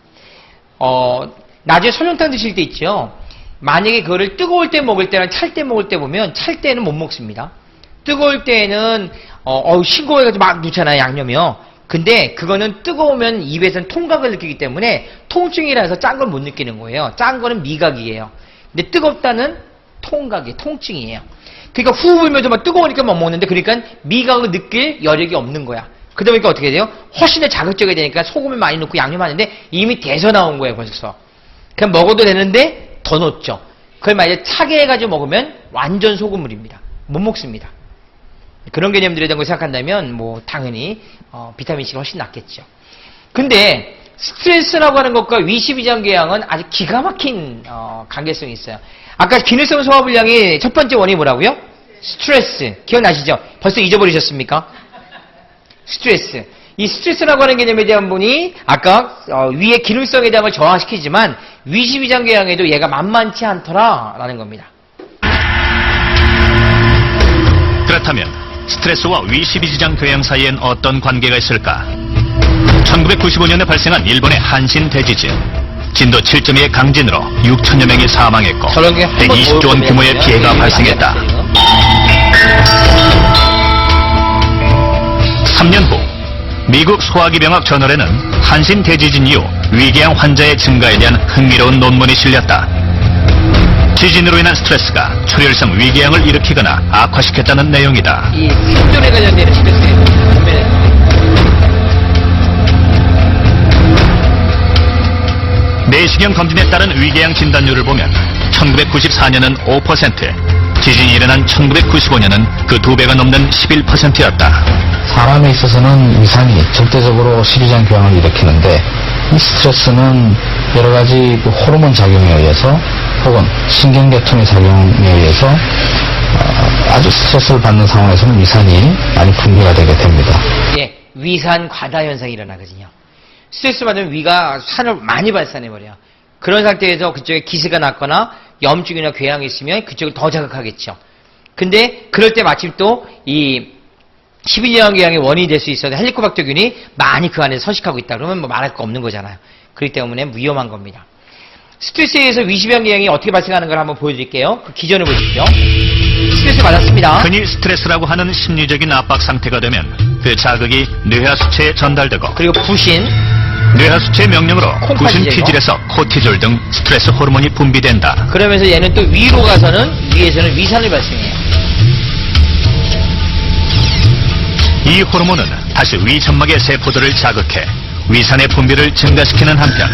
나중에 설렁탕 드실 때 있죠. 만약에 그거를 뜨거울 때 먹을 때랑 찰 때 먹을 때 보면 찰 때는 못 먹습니다. 뜨거울 때에는 싱거워가지고 막 넣잖아요, 양념이요. 근데 그거는 뜨거우면 입에서는 통각을 느끼기 때문에 통증이라 해서 짠 걸 못 느끼는 거예요. 짠 거는 미각이에요. 근데 뜨겁다는 통각이 통증이에요. 그러니까 후 불면서 막 뜨거우니까 못 먹는데 그러니까 미각을 느낄 여력이 없는 거야. 그러다 보니까 어떻게 돼요? 훨씬 더 자극적이 되니까 소금을 많이 넣고 양념하는데 이미 데서 나온 거예요, 벌써. 그냥 먹어도 되는데 더 넣었죠. 그걸 만약에 차게 해가지고 먹으면 완전 소금물입니다. 못 먹습니다. 그런 개념들에 대한 걸 생각한다면 뭐 당연히 비타민C가 훨씬 낫겠죠. 근데 스트레스라고 하는 것과 위12장궤양은 아주 기가 막힌 관계성이 있어요. 아까 기능성 소화불량이 첫 번째 원인이 뭐라고요? 스트레스. 기억나시죠? 벌써 잊어버리셨습니까? 스트레스. 이 스트레스라고 하는 개념에 대한 분이 아까 위의 기능성에 대한 걸 저하시키지만 위12장궤양에도 얘가 만만치 않더라라는 겁니다. 그렇다면 스트레스와 위12지장 궤양 사이엔 어떤 관계가 있을까? 1995년에 발생한 일본의 한신 대지진. 진도 7.2의 강진으로 6천여 명이 사망했고 저런 게 한번 120조 원 규모의 피해가 발생했다. 3년 후 미국 소화기병학 저널에는 한신 대지진 이후 위궤양 환자의 증가에 대한 흥미로운 논문이 실렸다. 지진으로 인한 스트레스가 출혈성 위궤양을 일으키거나 악화시켰다는 내용이다. 이 생존에 관련된 스트레스예요. 내시경 검진에 따른 위궤양 진단율을 보면 1994년은 5%, 지진이 일어난 1995년은 그 2배가 넘는 11%였다. 사람에 있어서는 위산이 절대적으로 12장 교양을 일으키는데 이 스트레스는 여러 가지 그 호르몬 작용에 의해서 혹은 신경계통의 작용에 의해서 아주 스트레스를 받는 상황에서는 위산이 많이 분비가 되게 됩니다. 예, 위산 과다 현상이 일어나거든요. 스트레스 받으면 위가 산을 많이 발산해버려요. 그런 상태에서 그쪽에 기스가 났거나 염증이나 궤양이 있으면 그쪽을 더 자극하겠죠. 근데 그럴 때 마침 또 이 12장궤양의 원인이 될 수 있어서 헬리코박터균이 많이 그 안에 서식하고 있다. 그러면 뭐 말할 거 없는 거잖아요. 그렇기 때문에 위험한 겁니다. 스트레스에 의해서 위12장궤양이 어떻게 발생하는 걸 한번 보여드릴게요. 그 기전을 보십시오. 스트레스 받았습니다. 흔히 스트레스라고 하는 심리적인 압박 상태가 되면 그 자극이 뇌하수체에 전달되고 그리고 부신, 뇌하수체의 명령으로 부신 콩팥이죠, 피질에서 코티졸 등 스트레스 호르몬이 분비된다. 그러면서 얘는 또 위로 가서는 위에서는 위산을 발생해요. 이 호르몬은 다시 위점막의 세포들을 자극해 위산의 분비를 증가시키는 한편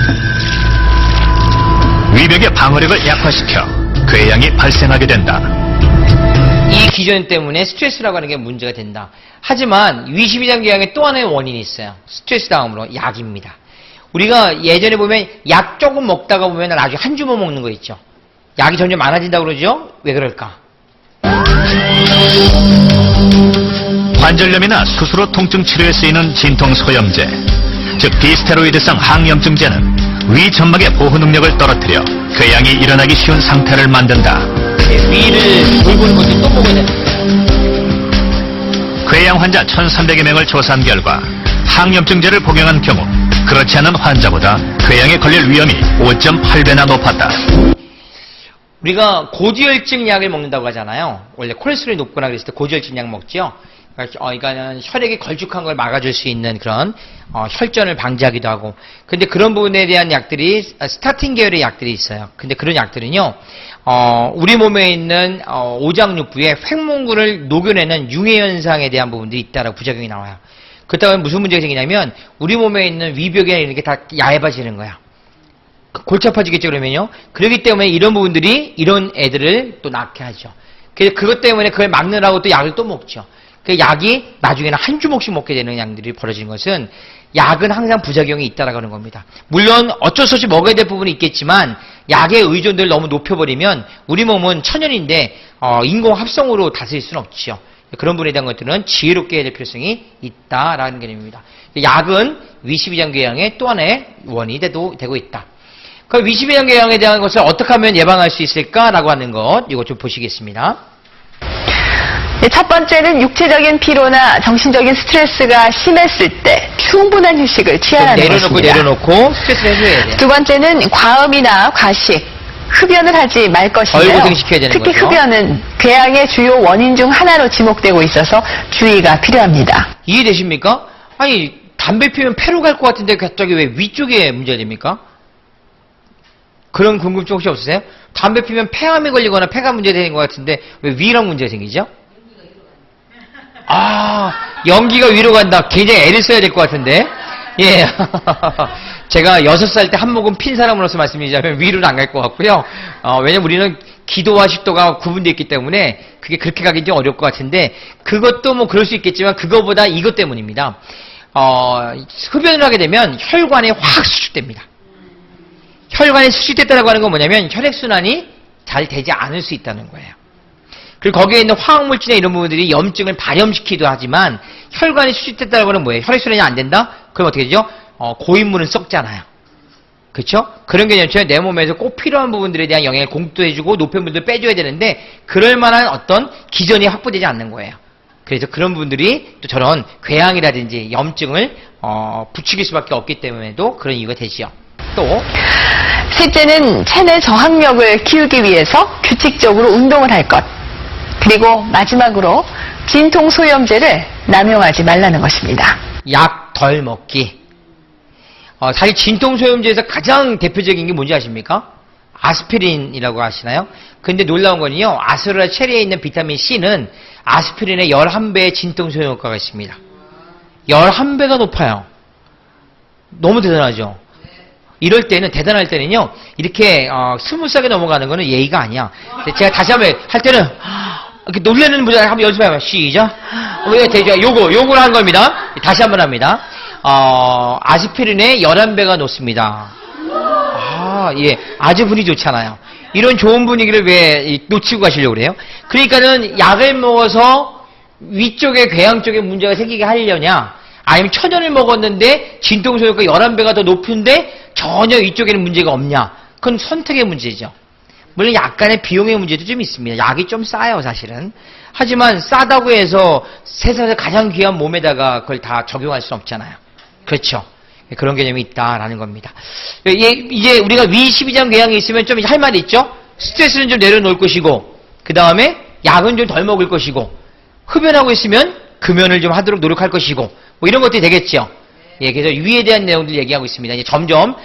위벽의 방어력을 약화시켜 궤양이 발생하게 된다. 이 기전 때문에 스트레스라고 하는 게 문제가 된다. 하지만 위12장궤양의 또 하나의 원인이 있어요. 스트레스 다음으로 약입니다. 우리가 예전에 보면 약 조금 먹다가 보면 나중에 한 주먹 먹는 거 있죠. 약이 점점 많아진다고 그러죠? 왜 그럴까? 관절염이나 수술 후 통증 치료에 쓰이는 진통소염제, 즉 비스테로이드성 항염증제는 위 점막의 보호 능력을 떨어뜨려 궤양이 일어나기 쉬운 상태를 만든다. 위를 돌보는 것도 또 먹어야 됩니다. 궤양 환자 1,300여 명을 조사한 결과 항염증제를 복용한 경우 그렇지 않은 환자보다 궤양에 걸릴 위험이 5.8배나 높았다. 우리가 고지혈증 약을 먹는다고 하잖아요. 원래 콜레스테롤이 높거나 그랬을 때 고지혈증 약 먹죠. 그러니까 혈액이 걸쭉한 걸 막아줄 수 있는 그런 혈전을 방지하기도 하고. 근데 그런 부분에 대한 약들이 스타틴 계열의 약들이 있어요. 근데 그런 약들은요, 우리 몸에 있는 오장육부의 횡문근을 녹여내는 융해 현상에 대한 부분들이 있다라고 부작용이 나와요. 그렇다고 하면 무슨 문제가 생기냐면 우리 몸에 있는 위벽이나 이런 게 다 얇아지는 거야. 골치 아파지겠죠, 그러면요. 그렇기 때문에 이런 부분들이 이런 애들을 또 낳게 하죠. 그래서 그것 때문에 그걸 막느라고 또 약을 또 먹죠. 그 약이 나중에는 한 주먹씩 먹게 되는 양들이 벌어지는 것은 약은 항상 부작용이 있다라고 하는 겁니다. 물론 어쩔 수 없이 먹어야 될 부분이 있겠지만 약의 의존도를 너무 높여버리면 우리 몸은 천연인데 인공합성으로 다스릴 수는 없죠. 그런 부분에 대한 것들은 지혜롭게 해야 될 필요성이 있다라는 개념입니다. 약은 위12장궤양의 또 하나의 원인이 되고 있다. 그럼 위12장궤양에 대한 것을 어떻게 하면 예방할 수 있을까라고 하는 것, 이거 좀 보시겠습니다. 네, 첫 번째는 육체적인 피로나 정신적인 스트레스가 심했을 때 충분한 휴식을 취하라는 것입니다. 내려놓고 스트레스를 해줘야 돼요. 두 번째는 과음이나 과식, 흡연을 하지 말 것인데요. 얼고생시켜야 되는 특히 거죠. 흡연은 궤양의 주요 원인 중 하나로 지목되고 있어서 주의가 필요합니다. 이해되십니까? 아니, 담배 피우면 폐로 갈 것 같은데 갑자기 왜 위쪽에 문제가 됩니까? 그런 궁금증 혹시 없으세요? 담배 피우면 폐암에 걸리거나 폐가 문제되는 것 같은데 왜 위랑 문제가 생기죠? 아, 연기가 위로 간다. 굉장히 애를 써야 될 것 같은데. 예. 제가 6살 때 한 모금 핀 사람으로서 말씀드리자면 위로는 안 갈 것 같고요. 왜냐면 우리는 기도와 식도가 구분되어 있기 때문에 그게 그렇게 가기 좀 어려울 것 같은데 그것도 뭐 그럴 수 있겠지만 그거보다 이것 때문입니다. 흡연을 하게 되면 혈관에 확 수축됩니다. 혈관이 수축됐다고 하는 건 뭐냐면 혈액순환이 잘 되지 않을 수 있다는 거예요. 그리고 거기에 있는 화학물질이나 이런 부분들이 염증을 발염시키기도 하지만 혈관이 수축됐다고 하는 뭐예요? 혈액순환이 안 된다? 그럼 어떻게 되죠? 고인물은 썩잖아요. 그렇죠? 그런 개념처럼 내 몸에서 꼭 필요한 부분들에 대한 영향을 공급해주고 노폐물도 빼줘야 되는데 그럴 만한 어떤 기전이 확보되지 않는 거예요. 그래서 그런 부분들이 또 저런 궤양이라든지 염증을 부추길 수밖에 없기 때문에도 그런 이유가 되지요. 또 셋째는 체내 저항력을 키우기 위해서 규칙적으로 운동을 할 것. 그리고 마지막으로 진통소염제를 남용하지 말라는 것입니다. 약 덜 먹기. 사실 진통소염제에서 가장 대표적인 게 뭔지 아십니까? 아스피린이라고 아시나요? 근데 놀라운 거는요, 아스로라 체리에 있는 비타민 C는 아스피린의 11배의 진통소염 효과가 있습니다. 11배가 높아요. 너무 대단하죠? 이럴 때는, 대단할 때는요, 이렇게, 스무스하게 넘어가는 거는 예의가 아니야. 제가 다시 한번 할 때는, 이렇게 놀라는 분들 한번 연습해봐요. 시작. 왜 되죠? 요걸 하는 겁니다. 다시 한번 합니다. 아스피린의 11배가 높습니다. 예. 아주 분위기 좋잖아요. 이런 좋은 분위기를 왜 놓치고 가시려고 그래요? 그러니까는 약을 먹어서 위쪽에 궤양 쪽에 문제가 생기게 하려냐? 아니면 천연을 먹었는데 진통소효과 11배가 더 높은데 전혀 이쪽에는 문제가 없냐? 그건 선택의 문제죠. 물론 약간의 비용의 문제도 좀 있습니다. 약이 좀 싸요, 사실은. 하지만 싸다고 해서 세상에서 가장 귀한 몸에다가 그걸 다 적용할 수는 없잖아요. 그렇죠. 그런 개념이 있다라는 겁니다. 이제 우리가 위 12장 궤양이 있으면 좀 할 말이 있죠? 스트레스는 좀 내려놓을 것이고, 그 다음에 약은 좀 덜 먹을 것이고, 흡연하고 있으면 금연을 좀 하도록 노력할 것이고, 뭐 이런 것들이 되겠죠. 예, 그래서 위에 대한 내용들 얘기하고 있습니다. 이제 점점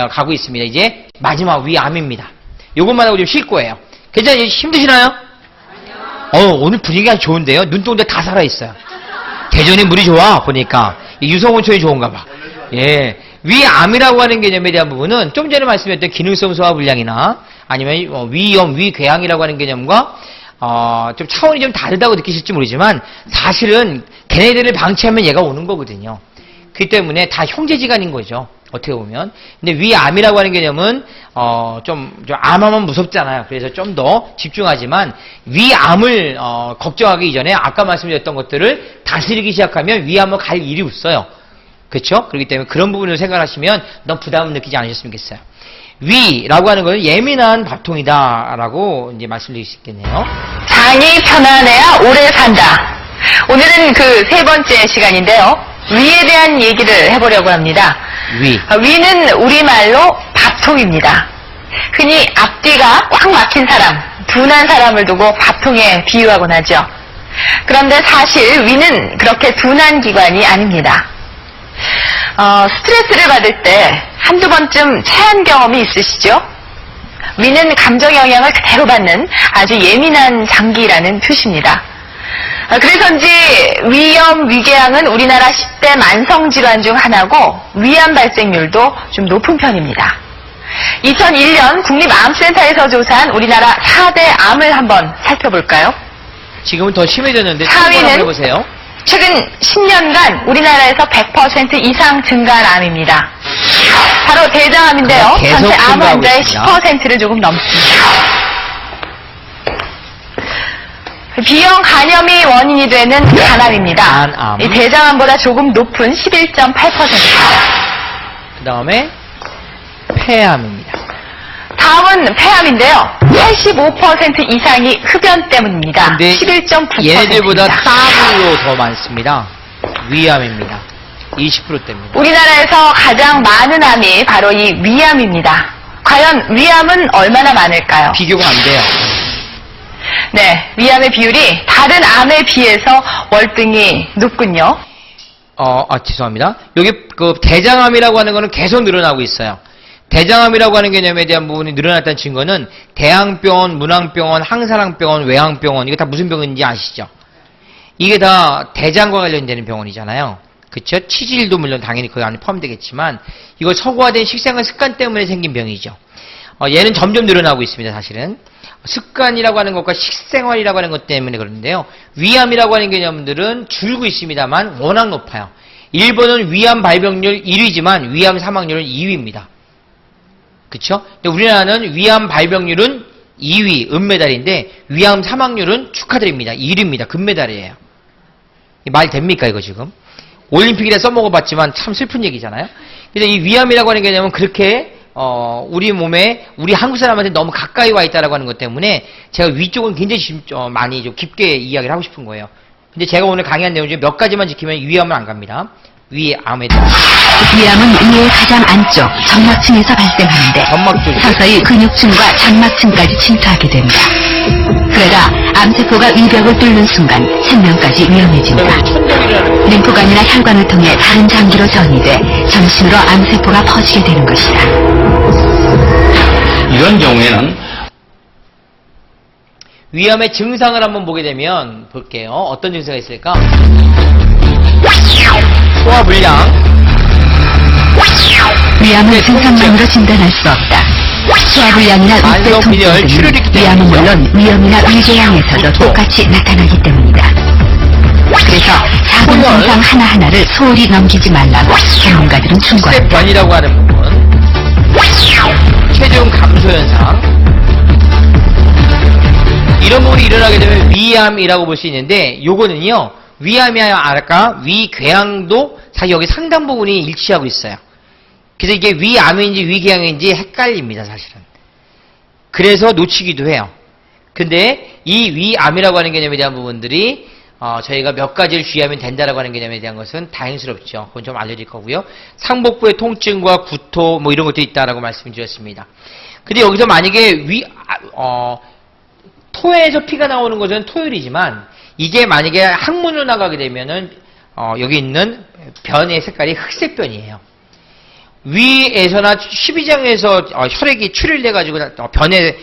가고 있습니다. 이제 마지막 위암입니다. 요것만 하고 좀 쉴 거예요. 괜찮아요? 힘드시나요? 오늘 분위기가 좋은데요? 눈동자 다 살아있어요. 대전이 물이 좋아, 보니까. 유성온천이 좋은가 봐. 예. 위암이라고 하는 개념에 대한 부분은 좀 전에 말씀드렸던 기능성 소화불량이나 아니면 위염, 위궤양이라고 하는 개념과 좀 차원이 좀 다르다고 느끼실지 모르지만 사실은 걔네들을 방치하면 얘가 오는 거거든요. 그렇기 때문에 다 형제지간인 거죠. 어떻게 보면. 근데 위암이라고 하는 개념은 좀 암하면 무섭잖아요. 그래서 좀 더 집중하지만 위암을 걱정하기 이전에 아까 말씀드렸던 것들을 다스리기 시작하면 위암을 갈 일이 없어요. 그렇죠? 그렇기 때문에 그런 부분을 생각하시면 너무 부담을 느끼지 않으셨으면 좋겠어요. 위라고 하는 것은 예민한 밥통이다라고 이제 말씀드릴 수 있겠네요. 장이 편안해야 오래 산다. 오늘은 그 세 번째 시간인데요. 위에 대한 얘기를 해보려고 합니다. 위는 우리말로 밥통입니다. 흔히 앞뒤가 꽉 막힌 사람, 둔한 사람을 두고 밥통에 비유하곤 하죠. 그런데 사실 위는 그렇게 둔한 기관이 아닙니다. 스트레스를 받을 때 한두 번쯤 체한 경험이 있으시죠? 위는 감정 영향을 그대로 받는 아주 예민한 장기라는 표시입니다. 그래서인지 위염, 위궤양은 우리나라 10대 만성질환 중 하나고 위암 발생률도 좀 높은 편입니다. 2001년 국립암센터에서 조사한 우리나라 4대 암을 한번 살펴볼까요? 지금은 더 심해졌는데 4위는 해보세요. 최근 10년간 우리나라에서 100% 이상 증가한 암입니다. 바로 대장암인데요. 전체 암 환자의 10%를 조금 넘습니다. B형 간염이 원인이 되는 간암입니다. 이 대장암보다 조금 높은 11.8%입니다. 그 다음에 폐암입니다. 다음은 폐암인데요. 85% 이상이 흡연 때문입니다. 11.9%입니다. 얘네들보다 더블로 더 많습니다. 위암입니다. 20%대입니다. 우리나라에서 가장 많은 암이 바로 이 위암입니다. 과연 위암은 얼마나 많을까요? 비교가 안 돼요. 네, 위암의 비율이 다른 암에 비해서 월등히 높군요. 죄송합니다. 여기 그 대장암이라고 하는 거는 계속 늘어나고 있어요. 대장암이라고 하는 개념에 대한 부분이 늘어났다는 증거는 대항병원, 문항병원, 항사랑병원, 외항병원 이거 다 무슨 병인지 아시죠? 이게 다 대장과 관련되는 병원이잖아요. 그쵸? 치질도 물론 당연히 그 안에 포함되겠지만 이거 서구화된 식생활 습관 때문에 생긴 병이죠. 얘는 점점 늘어나고 있습니다. 사실은 습관이라고 하는 것과 식생활이라고 하는 것 때문에 그런데요. 위암이라고 하는 개념들은 줄고 있습니다만 워낙 높아요. 일본은 위암 발병률 1위지만 위암 사망률은 2위입니다. 그쵸? 근데 우리나라는 위암 발병률은 2위, 은메달인데 위암 사망률은 축하드립니다. 1위입니다. 금메달이에요. 말 됩니까 이거 지금? 올림픽이라 써먹어봤지만 참 슬픈 얘기잖아요. 근데 이 위암이라고 하는 개념은 그렇게 우리 몸에 우리 한국 사람한테 너무 가까이 와 있다라고 하는 것 때문에 제가 위쪽은 굉장히 많이 좀 깊게 이야기를 하고 싶은 거예요. 근데 제가 오늘 강의한 내용 중에 몇 가지만 지키면 위암은 안 갑니다. 위암에 대한 위암은 위의 가장 안쪽 점막층에서 발생하는데 서서히 근육층과 점막층까지 침투하게 됩니다. 그러다 암세포가 위벽을 뚫는 순간 생명까지 위험해집니다. 림프관이나 혈관을 통해 다른 장기로 전이돼 전신으로 암세포가 퍼지게 되는 것이다. 이런 경우에는 위암의 증상을 한번 보게 되면 볼게요. 어떤 증상이 있을까? 소화불량. 위암은 증상만으로 진단할 수 없다. 소화불량이나 윗배 통증 등은 위암은 물론 위염이나 위궤양에서도 똑같이 나타나기 때문이다. 그래서 작은 증상 하나하나를 소홀히 넘기지 말라고 전문가들은 충고한다. 변이라고 하는 부분. 체중 감소 현상. 이런 부분이 일어나게 되면 위암이라고 볼 수 있는데 요거는요. 위암이 아까 위궤양도 사실 여기 상당 부분이 일치하고 있어요. 그래서 이게 위암인지 위궤양인지 헷갈립니다, 사실은. 그래서 놓치기도 해요. 근데 이 위암이라고 하는 개념에 대한 부분들이 저희가 몇 가지를 주의하면 된다라고 하는 개념에 대한 것은 다행스럽죠. 그건 좀 알려질 거고요. 상복부의 통증과 구토 뭐 이런 것도 있다라고 말씀드렸습니다. 근데 여기서 만약에 토에서 피가 나오는 것은 토율이지만 이게 만약에 항문으로 나가게 되면은 여기 있는 변의 색깔이 흑색 변이에요. 위에서나 12장에서 혈액이 출혈돼 가지고 변에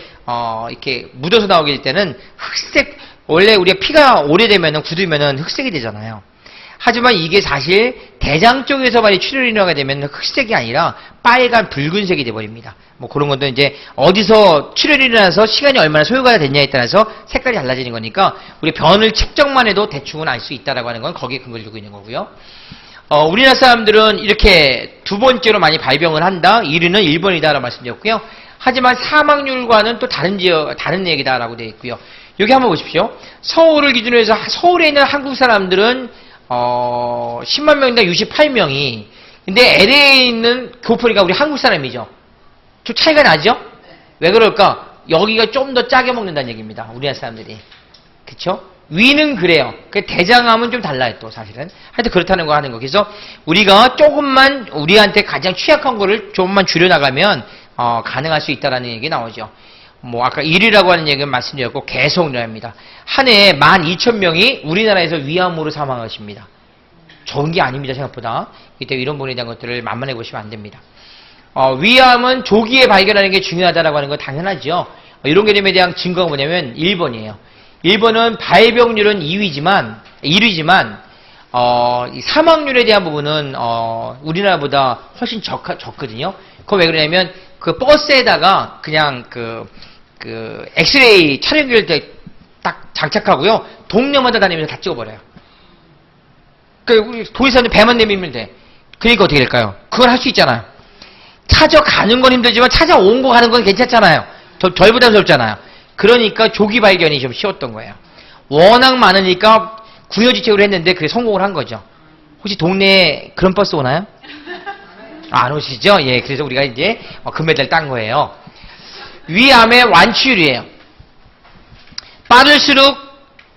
이렇게 묻어서 나오게 될 때는 흑색, 원래 우리가 피가 오래되면은 굳으면은 흑색이 되잖아요. 하지만 이게 사실 대장 쪽에서 많이 출혈이 일어나게 되면 흑색이 아니라 빨간 붉은색이 돼버립니다. 뭐 그런 것도 이제 어디서 출혈이 일어나서 시간이 얼마나 소요가 됐냐에 따라서 색깔이 달라지는 거니까 우리 변을 측정만 해도 대충은 알 수 있다라고 하는 건 거기에 근거를 두고 있는 거고요. 우리나라 사람들은 이렇게 두 번째로 많이 발병을 한다. 1위는 일본이다라고 말씀드렸고요. 하지만 사망률과는 또 다른 얘기다라고 되어 있고요. 여기 한번 보십시오. 서울을 기준으로 해서 서울에 있는 한국 사람들은 10만 명인가 68명이. 근데 LA에 있는 교포리가 우리 한국 사람이죠. 좀 차이가 나죠? 왜 그럴까? 여기가 좀 더 짜게 먹는다는 얘기입니다. 우리나라 사람들이. 그쵸? 위는 그래요. 그 대장암은 좀 달라요, 또 사실은. 하여튼 그렇다는 거 하는 거. 그래서 우리가 조금만 우리한테 가장 취약한 거를 조금만 줄여나가면 가능할 수 있다라는 얘기 나오죠. 뭐 아까 1위라고 하는 얘기는 말씀드렸고 계속 늘어납니다. 한 해에 12,000명이 우리나라에서 위암으로 사망하십니다. 적은 게 아닙니다, 생각보다. 이때 이런 부분에 대한 것들을 만만해 보시면 안 됩니다. 위암은 조기에 발견하는 게 중요하다라고 하는 건 당연하죠. 이런 개념에 대한 증거가 뭐냐면 1번이에요. 1번은 발병률은 1위지만 이 사망률에 대한 부분은 우리나라보다 훨씬 적거든요. 그거 왜 그러냐면 그 버스에다가 그냥 그 엑스레이 촬영기를 딱 장착하고요. 동네마다 다니면서 다 찍어버려요. 그러니까 우리 도의사는 배만 내밀면 돼. 그러니까 어떻게 될까요? 그걸 할 수 있잖아요. 찾아가는 건 힘들지만 찾아온 거 가는 건 괜찮잖아요. 덜 부담스럽잖아요. 그러니까 조기 발견이 좀 쉬웠던 거예요. 워낙 많으니까 구여지책으로 했는데 그게 성공을 한 거죠. 혹시 동네에 그런 버스 오나요? 안 오시죠? 예, 그래서 우리가 이제 금메달 딴 거예요. 위암의 완치율이에요. 빠를수록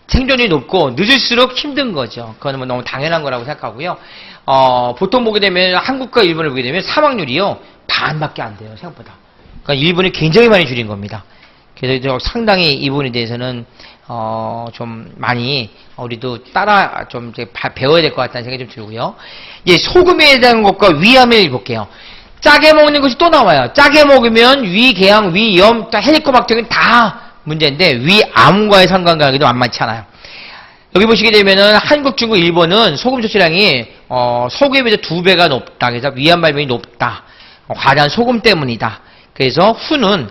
생존율이 높고 늦을수록 힘든 거죠. 그건 뭐 너무 당연한 거라고 생각하고요. 보통 보게 되면 한국과 일본을 보게 되면 사망률이요 반밖에 안 돼요, 생각보다. 그러니까 일본이 굉장히 많이 줄인 겁니다. 그래서 상당히 이 부분에 대해서는 좀 많이 우리도 따라 좀 이제 배워야 될 것 같다는 생각이 좀 들고요. 이제 소금에 대한 것과 위암을 볼게요. 짜게 먹는 것이 또 나와요. 짜게 먹으면 위궤양, 위염, 또 헬리코박터는 다 문제인데 위암과의 상관관계도 만만치 않아요. 여기 보시게 되면은 한국, 중국, 일본은 소금 섭취량이 서구에 비해서 2배가 높다. 그래서 위암 발병이 높다. 과다한 소금 때문이다. 그래서 후는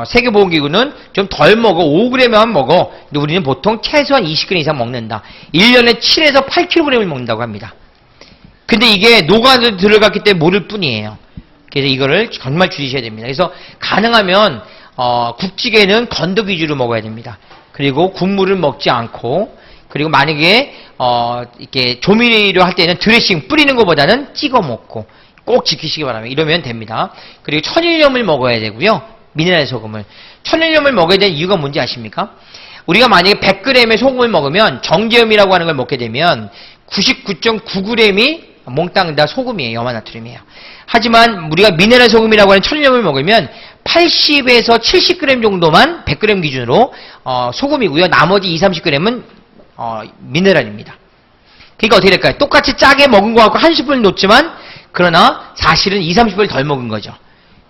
세계보건기구는 좀 덜 먹어. 5g만 먹어. 근데 우리는 보통 최소한 20g 이상 먹는다. 1년에 7에서 8kg을 먹는다고 합니다. 근데 이게 녹아 들어갔기 때문에 모를 뿐이에요. 그래서 이거를 정말 주의하셔야 됩니다. 그래서 가능하면 국찌개는 건더기 위주로 먹어야 됩니다. 그리고 국물을 먹지 않고, 그리고 만약에 이렇게 조미료 할 때는 드레싱 뿌리는 것보다는 찍어 먹고 꼭 지키시기 바랍니다. 이러면 됩니다. 그리고 천일염을 먹어야 되고요. 미네랄 소금을. 천일염을 먹어야 되는 이유가 뭔지 아십니까? 우리가 만약에 100g의 소금을 먹으면 정제염이라고 하는 걸 먹게 되면 99.9g이 몽땅 다 소금이에요. 염화나트륨이에요. 하지만 우리가 미네랄 소금이라고 하는 천일염을 먹으면 80에서 70g 정도만 100g 기준으로 소금이고요. 나머지 20-30g은 미네랄입니다. 그러니까 어떻게 될까요? 똑같이 짜게 먹은 거 갖고 한 스푼 놓지만 그러나 사실은 20-30을 덜 먹은 거죠.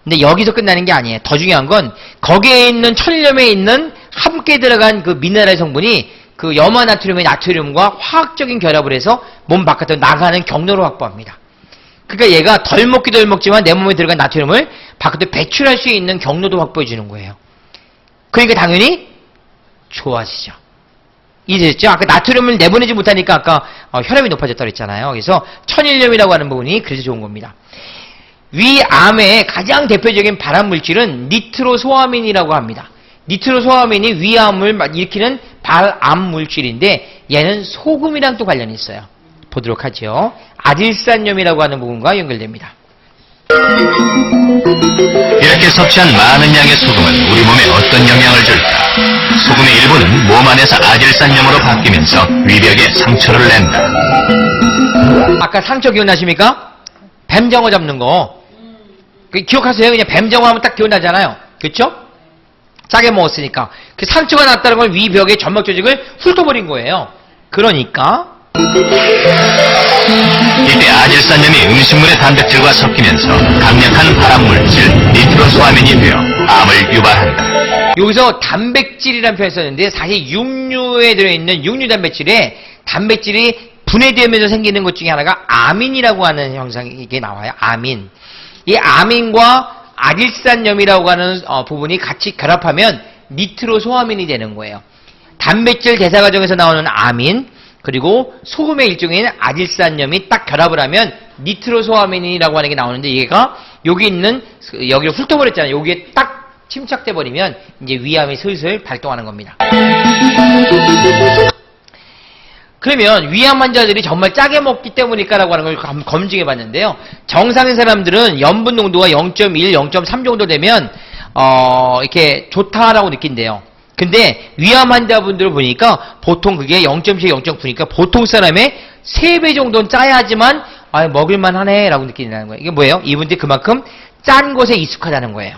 근데 여기서 끝나는 게 아니에요. 더 중요한 건 거기에 있는 천일염에 있는 함께 들어간 그 미네랄 성분이 그 염화나트륨의 나트륨과 화학적인 결합을 해서 몸 바깥으로 나가는 경로를 확보합니다. 그러니까 얘가 덜 먹기 덜 먹지만 내 몸에 들어간 나트륨을 바깥으로 배출할 수 있는 경로도 확보해 주는 거예요. 그러니까 당연히 좋아지죠. 이해됐죠? 아까 나트륨을 내보내지 못하니까 아까 혈압이 높아졌다고 했잖아요. 그래서 천일염이라고 하는 부분이 그래서 좋은 겁니다. 위암의 가장 대표적인 발암물질은 니트로소아민이라고 합니다. 니트로소아민이 위암을 일으키는 발암물질인데 얘는 소금이랑 또 관련이 있어요. 보도록 하죠. 아질산염이라고 하는 부분과 연결됩니다. 이렇게 섭취한 많은 양의 소금은 우리 몸에 어떤 영향을 줄까? 소금의 일부는 몸 안에서 아질산염으로 바뀌면서 위벽에 상처를 낸다. 아까 상처 기억나십니까? 뱀장어 잡는 거. 기억하세요? 그냥 뱀장어 하면 딱 기억나잖아요. 그렇죠? 짜게 먹었으니까. 그 상처가 났다는 건 위벽의 점막 조직을 훑어버린 거예요. 그러니까 이때 아질산염이 음식물의 단백질과 섞이면서 강력한 발암물질 니트로소아민이 되어 암을 유발한다. 여기서 단백질이라는 표현을 썼는데 사실 육류에 들어있는 육류 단백질에 단백질이 분해되면서 생기는 것 중에 하나가 아민이라고 하는 형상이 이게 나와요. 아민. 이 아민과 아질산염이라고 하는 부분이 같이 결합하면 니트로소아민이 되는 거예요. 단백질 대사 과정에서 나오는 아민 그리고 소금의 일종인 아질산염이 딱 결합을 하면 니트로소아민이라고 하는 게 나오는데 얘가 여기 있는 여기를 훑어버렸잖아요. 여기에 딱 침착돼 버리면 이제 위암이 슬슬 발동하는 겁니다. 그러면 위암 환자들이 정말 짜게 먹기 때문일까라고 하는 걸 한번 검증해 봤는데요. 정상인 사람들은 염분 농도가 0.1, 0.3 정도 되면 이렇게 좋다라고 느낀대요. 근데 위암 환자분들을 보니까 보통 그게 0.7, 0.9니까 보통 사람의 3배 정도는 짜야지만 먹을만 하네라고 느낀다는 거예요. 이게 뭐예요? 이분들이 그만큼 짠 것에 익숙하다는 거예요.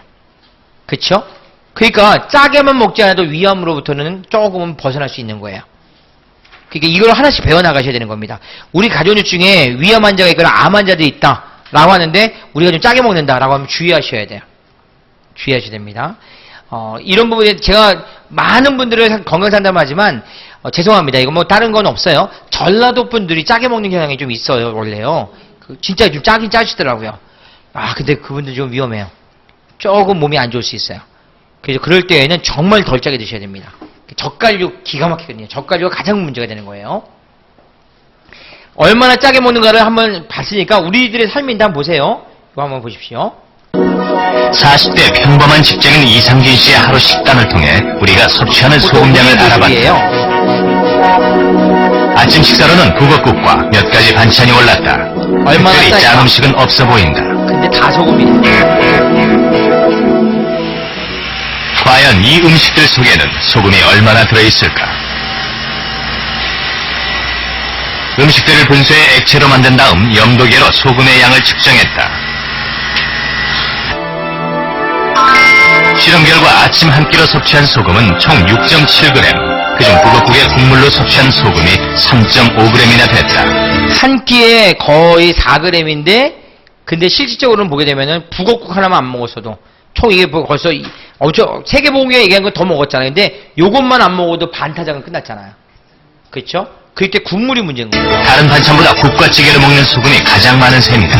그렇죠? 그러니까 짜게만 먹지 않아도 위암으로부터는 조금은 벗어날 수 있는 거예요. 그러니까 이걸 하나씩 배워나가셔야 되는 겁니다. 우리 가족 중에 위암 환자가 있거나 암 환자들이 있다라고 하는데 우리가 좀 짜게 먹는다라고 하면 주의하셔야 돼요. 주의하셔야 됩니다. 이런 부분에 제가 많은 분들을 건강 상담하지만 죄송합니다. 이거 뭐 다른 건 없어요. 전라도 분들이 짜게 먹는 경향이 좀 있어요. 원래요. 진짜 좀 짜긴 짜시더라고요. 근데 그분들 좀 위험해요. 조금 몸이 안 좋을 수 있어요. 그래서 그럴 때에는 정말 덜 짜게 드셔야 됩니다. 젓갈육 기가 막히거든요. 젓갈육가 가장 문제가 되는 거예요. 얼마나 짜게 먹는가를 한번 봤으니까 우리들의 삶인데 한번 보세요. 이거 한번 보십시오. 40대 평범한 직장인 이상진 씨의 하루 식단을 통해 우리가 섭취하는 소금량을 알아봤다. 아침 식사로는 북엇국과 몇 가지 반찬이 올랐다. 특별히 짠 음식은 없어 보인다. 근데 다 소금이에요. 과연 이 음식들 속에는 소금이 얼마나 들어있을까? 음식들을 분쇄해 액체로 만든 다음 염도계로 소금의 양을 측정했다. 실험 결과 아침 한 끼로 섭취한 소금은 총 6.7g, 그중 북어국의 국물로 섭취한 소금이 3.5g이나 됐다. 한 끼에 거의 4g인데, 근데 실질적으로는 보게 되면은 북어국 하나만 안 먹었어도 총 이게 벌써 세계보건기가 얘기한 건 더 먹었잖아요. 근데 요것만 안 먹어도 반타작은 끝났잖아요. 그렇죠? 그때 국물이 문제인 거예요. 다른 반찬보다 국과 찌개를 먹는 소금이 가장 많은 셈이다.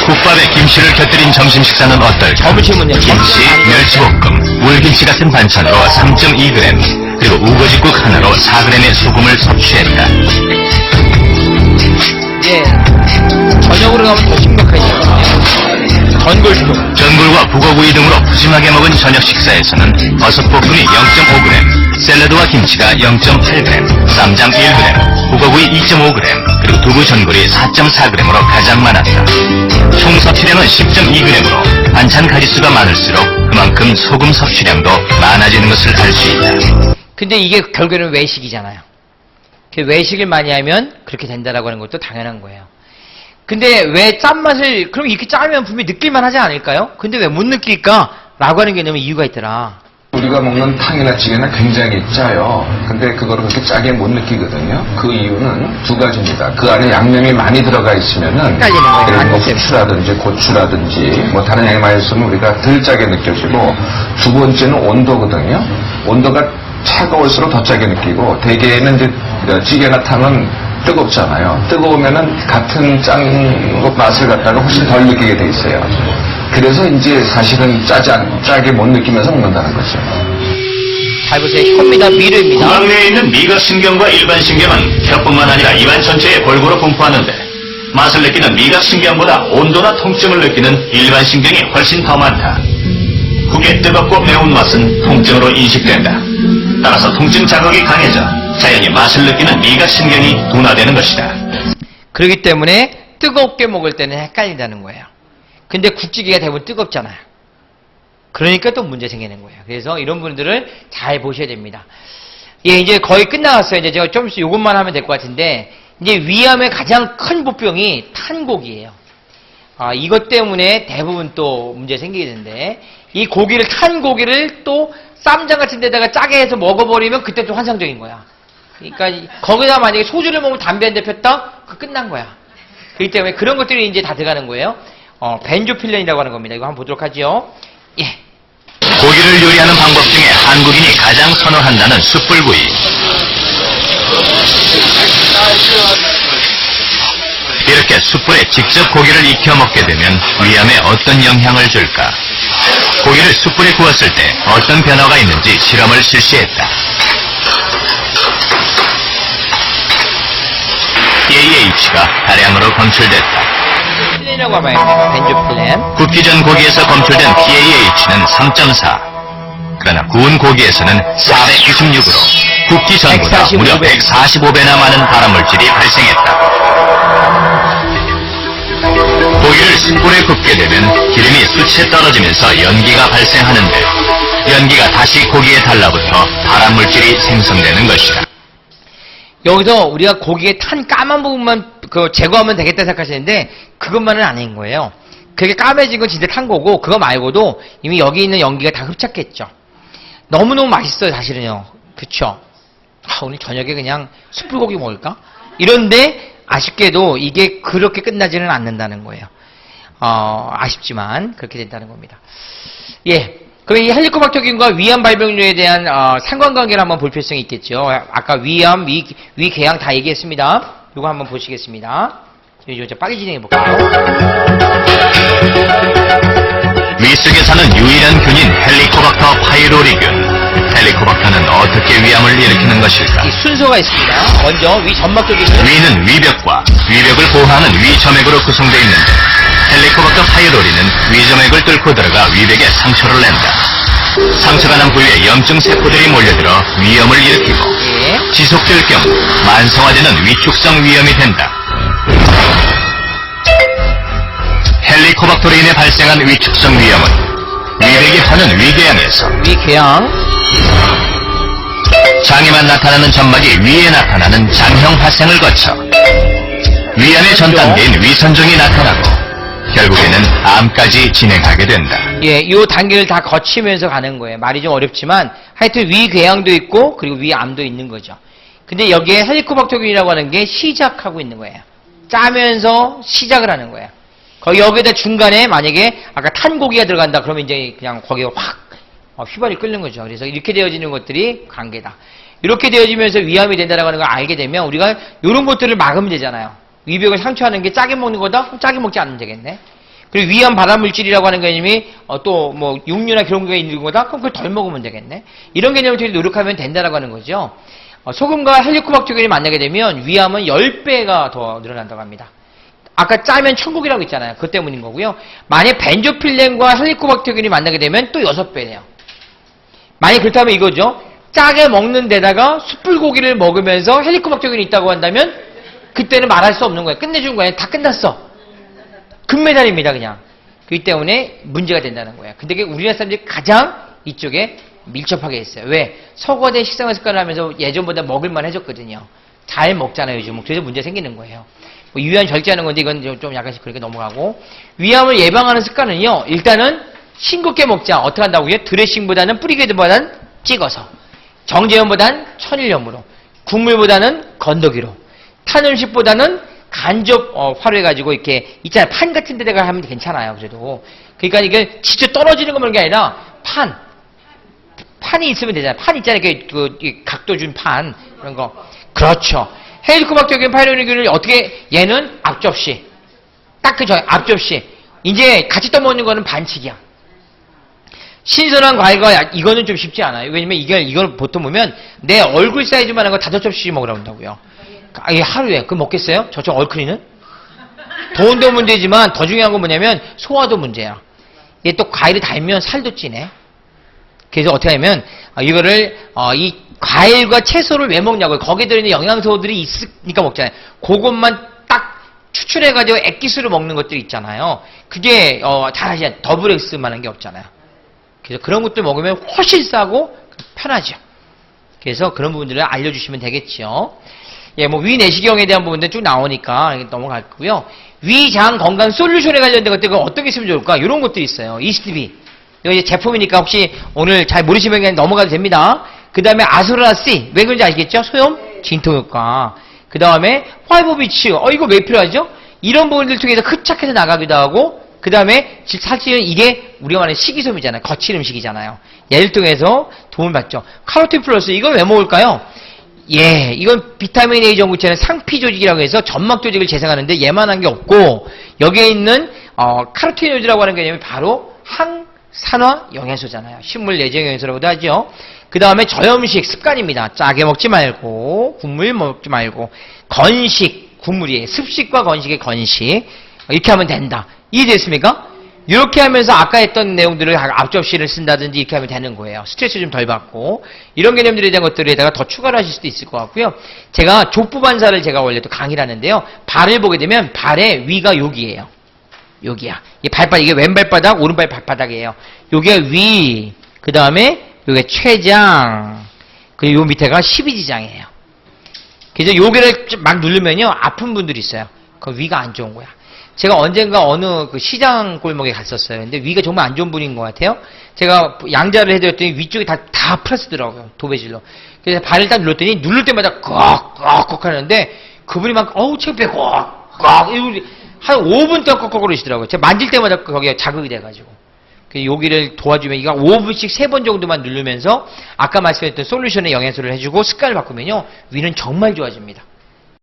국밥에 김치를 곁들인 점심 식사는 어떨까? 점심은요? 김치, 멸치볶음, 물김치 같은 반찬으로 3.2g, 그리고 우거지국 하나로 4g의 소금을 섭취했다. 예. 저녁으로 가면 더 심각해지거든요. 전골과 북어구이 등으로 푸짐하게 먹은 저녁 식사에서는 버섯볶음이 0.5g, 샐러드와 김치가 0.8g, 쌈장 1g, 북어구이 2.5g, 그리고 두부 전골이 4.4g으로 가장 많았다. 총 섭취량은 10.2g으로 반찬 가짓수가 많을수록 그만큼 소금 섭취량도 많아지는 것을 알 수 있다. 근데 이게 결국에는 외식이잖아요. 외식을 많이 하면 그렇게 된다라고 하는 것도 당연한 거예요. 근데 왜 짠맛을, 그럼 이렇게 짜면 분명히 느낄만 하지 않을까요? 근데 왜 못 느낄까? 라고 하는 게 너무 이유가 있더라. 우리가 먹는 탕이나 찌개는 굉장히 짜요. 근데 그거를 그렇게 짜게 못 느끼거든요. 그 이유는 두 가지입니다. 그 안에 양념이 많이 들어가 있으면은, 헷갈리는 거예요. 예를 들어 후추라든지 고추라든지 뭐 다른 양이 많이 있으면 우리가 덜 짜게 느껴지고, 두 번째는 온도거든요. 온도가 차가울수록 더 짜게 느끼고, 대개는 이제 찌개나 탕은 뜨겁잖아요. 뜨거우면은 같은 짠 것 맛을 갖다가 훨씬 덜 느끼게 돼 있어요. 그래서 이제 사실은 짜게 못 느끼면서 먹는다는 거죠. 잘 보세요. 혀입니다. 미르입니다. 구강 내에 있는 미각신경과 일반신경은 혀뿐만 아니라 입안 전체에 골고루 분포하는데 맛을 느끼는 미각신경보다 온도나 통증을 느끼는 일반신경이 훨씬 더 많다. 국의 뜨겁고 매운 맛은 통증으로 인식된다. 따라서 통증 자극이 강해져 자연히 맛을 느끼는 미각신경이 둔화되는 것이다. 그렇기 때문에 뜨겁게 먹을 때는 헷갈린다는 거예요. 근데 국찌개가 대부분 뜨겁잖아요. 그러니까 또 문제 생기는 거예요. 그래서 이런 분들을 잘 보셔야 됩니다. 예, 이제 거의 끝나갔어요. 이제 제가 좀 이것만 하면 될 것 같은데, 이제 위암의 가장 큰 보병이 탄 고기예요. 이것 때문에 대부분 또 문제 생기게 되는데, 이 고기를, 탄 고기를 또 쌈장 같은 데다가 짜게 해서 먹어버리면 그때 또 환상적인 거야. 그러니까 거기다 만약에 소주를 먹으면 담배 한 대 폈다? 그 끝난 거야. 그렇기 때문에 그런 것들이 이제 다 들어가는 거예요. 벤조필렌이라고 하는 겁니다. 이거 한번 보도록 하죠. 예. 고기를 요리하는 방법 중에 한국인이 가장 선호한다는 숯불구이. 이렇게 숯불에 직접 고기를 익혀 먹게 되면 위암에 어떤 영향을 줄까? 고기를 숯불에 구웠을 때 어떤 변화가 있는지 실험을 실시했다. PAH가 다량으로 검출됐다. 필렌이라고 하면 벤조필렌. 굽기 전 고기에서 검출된 PAH는 3.4. 그러나 구운 고기에서는 496으로 굽기 전보다 무려 145배나 많은 발암물질이 발생했다. 고기를 숯불에 굽게 되면 기름이 숯에 떨어지면서 연기가 발생하는데 연기가 다시 고기에 달라붙어 발암물질이 생성되는 것이다. 여기서 우리가 고기에 탄 까만 부분만 제거하면 되겠다 생각하시는데 그것만은 아닌 거예요. 그게 까매진 건 진짜 탄 거고 그거 말고도 이미 여기 있는 연기가 다 흡착했죠. 너무너무 맛있어요 사실은요. 그쵸? 오늘 저녁에 그냥 숯불고기 먹을까? 이런데 아쉽게도 이게 그렇게 끝나지는 않는다는 거예요. 아쉽지만 그렇게 된다는 겁니다. 예. 그럼 이 헬리코박터균과 위암 발병률에 대한 상관관계를 한번 볼 필요성이 있겠죠. 아까 위암, 위궤양 다 얘기했습니다. 이거 한번 보시겠습니다. 이제 빨리 진행해 볼게요. 위 속에 사는 유일한 균인 헬리코박터 파이로리균. 헬리코박터는 어떻게 위암을 일으키는 것일까? 이 순서가 있습니다. 먼저 위 점막적인 위는 위벽과 위벽을 보호하는 위점액으로 구성되어 있는데 헬리코박터 파이로리는 위점액을 뚫고 들어가 위벽에 상처를 낸다. 상처가 난 부위에 염증 세포들이 몰려들어 위염을 일으키고 지속될 경우 만성화되는 위축성 위염이 된다. 헬리코박터로 인해 발생한 위축성 위염은 위벽이 터는 위궤양에서 장에만 나타나는 점막이 위에 나타나는 장형 발생을 거쳐 위암의 전 단계인 위선종이 나타나고 결국에는 암까지 진행하게 된다. 예, 이 단계를 다 거치면서 가는 거예요. 말이 좀 어렵지만 하여튼 위궤양도 있고 그리고 위암도 있는 거죠. 근데 여기에 헬리코박터균이라고 하는 게 시작하고 있는 거예요. 짜면서 시작을 하는 거예요. 거기 여기다 중간에 만약에 아까 탄 고기가 들어간다 그러면 이제 그냥 거기가 확 휘발이 끓는 거죠. 그래서 이렇게 되어지는 것들이 관계다. 이렇게 되어지면서 위암이 된다라고 하는 걸 알게 되면 우리가 이런 것들을 막으면 되잖아요. 위벽을 상처하는 게 짜게 먹는 거다? 그럼 짜게 먹지 않으면 되겠네. 그리고 위암 발암물질이라고 하는 개념이 또 뭐 육류나 그런 게 있는 거다? 그럼 그걸 덜 먹으면 되겠네. 이런 개념을 노력하면 된다라고 하는 거죠. 소금과 헬리코박터균이 만나게 되면 위암은 10배가 더 늘어난다고 합니다. 아까 짜면 천국이라고 했잖아요. 그것 때문인 거고요. 만약 벤조필렌과 헬리코박터균이 만나게 되면 또 6배네요. 만약 그렇다면 이거죠. 짜게 먹는 데다가 숯불고기를 먹으면서 헬리코박터균이 있다고 한다면 그때는 말할 수 없는 거예요. 끝내준 거예요. 다 끝났어. 금메달입니다, 그냥. 그렇기 때문에 문제가 된다는 거예요. 근데 우리나라 사람들이 가장 이쪽에 밀접하게 있어요. 왜? 서구화된 식생활 습관을 하면서 예전보다 먹을만 해졌거든요. 잘 먹잖아요, 요즘. 그래서 문제 생기는 거예요. 뭐 위암 절제하는 건데 이건 좀 약간씩 그렇게 넘어가고. 위암을 예방하는 습관은요, 일단은 싱겁게 먹자. 어떻게 한다고요? 드레싱보다는 뿌리게보다는 찍어서. 정제염보다는 천일염으로. 국물보다는 건더기로. 탄 음식보다는 간접 화로해가지고 이렇게 있잖아요. 판 같은 데다가 하면 괜찮아요. 그래도. 그러니까 이게 진짜 떨어지는 거 먹는 게 아니라 판이 있으면 되잖아요. 판 있잖아요. 그 각도 준 판. 그런 거. 그렇죠. 헬리코박터균 파이로니균을 어떻게, 얘는 앞접시. 딱 그죠. 앞접시. 이제 같이 떠먹는 거는 반칙이야. 신선한 과일과 이거는 좀 쉽지 않아요. 왜냐면 이걸 보통 보면 내 얼굴 사이즈만한 거 5접시 먹으라고 한다고요. 하루에 그거 먹겠어요? 저쪽 얼큰이는? 돈도 문제지만 더 중요한 건 뭐냐면 소화도 문제야. 얘 또 과일을 달면 살도 찌네. 그래서 어떻게 하냐면 이거를 이 과일과 채소를 왜 먹냐고요. 거기에 들어있는 영양소들이 있으니까 먹잖아요. 그것만 딱 추출해가지고 액기스로 먹는 것들이 있잖아요. 그게 잘 아시잖아요. 더블 X만한 게 없잖아요. 그래서 그런 것들 먹으면 훨씬 싸고 편하죠. 그래서 그런 부분들을 알려주시면 되겠죠. 예, 뭐 위 내시경에 대한 부분들 쭉 나오니까 넘어갈 거고요. 위장 건강 솔루션에 관련된 것들 어떻게 쓰면 좋을까? 이런 것들이 있어요. 이스티비. 이거 이제 제품이니까 혹시 오늘 잘 모르시면 그냥 넘어가도 됩니다. 그 다음에 아소라 C. 왜 그런지 아시겠죠? 소염 진통 효과. 그 다음에 화이보비츠. 이거 왜 필요하죠? 이런 부분들 통해서 흡착해서 나가기도 하고. 그 다음에 사실은 이게 우리가 말하는 식이섬유잖아요. 거친 음식이잖아요. 얘를 통해서 도움을 받죠. 카로틴 플러스. 이건 왜 먹을까요? 예, 이건 비타민 A 전구체는 상피 조직이라고 해서 점막 조직을 재생하는데 얘만한 게 없고 여기에 있는 카로티노이드라고 하는 개념이 바로 항산화 영양소잖아요. 식물 내장 영양소라고도 하죠. 그 다음에 저염식 습관입니다. 짜게 먹지 말고 국물 먹지 말고 건식 국물이에요. 습식과 건식의 건식 이렇게 하면 된다. 이해됐습니까? 이렇게 하면서 아까 했던 내용들을 앞접시를 쓴다든지 이렇게 하면 되는 거예요. 스트레스 좀 덜 받고 이런 개념들에 대한 것들에다가 더 추가를 하실 수도 있을 것 같고요. 제가 족부 반사를 제가 원래 또 강의를 하는데요. 발을 보게 되면 발의 위가 여기예요. 여기야. 이 발바닥, 이게 왼발바닥, 오른발 발바닥이에요. 여기가 위, 그 다음에 여기가 췌장, 그리고 요 밑에가 12지장이에요. 그래서 여기를 막 누르면요. 아픈 분들이 있어요. 그 위가 안 좋은 거야. 제가 언젠가 어느 그 시장 골목에 갔었어요. 근데 위가 정말 안 좋은 분인 것 같아요. 제가 양자를 해드렸더니 위쪽이 다 풀어쓰더라고요. 도배질로. 그래서 발을 딱 눌렀더니 누를 때마다 꺽꺽꺽 하는데 그분이 막 창피해 꺽꺽 한 5분 동안 꺽꺽 그러시더라고요. 제가 만질 때마다 거기에 자극이 돼가지고. 여기를 도와주면 이거 5분씩 3번 정도만 누르면서 아까 말씀했던 솔루션의 영양소를 해주고 습관을 바꾸면요. 위는 정말 좋아집니다.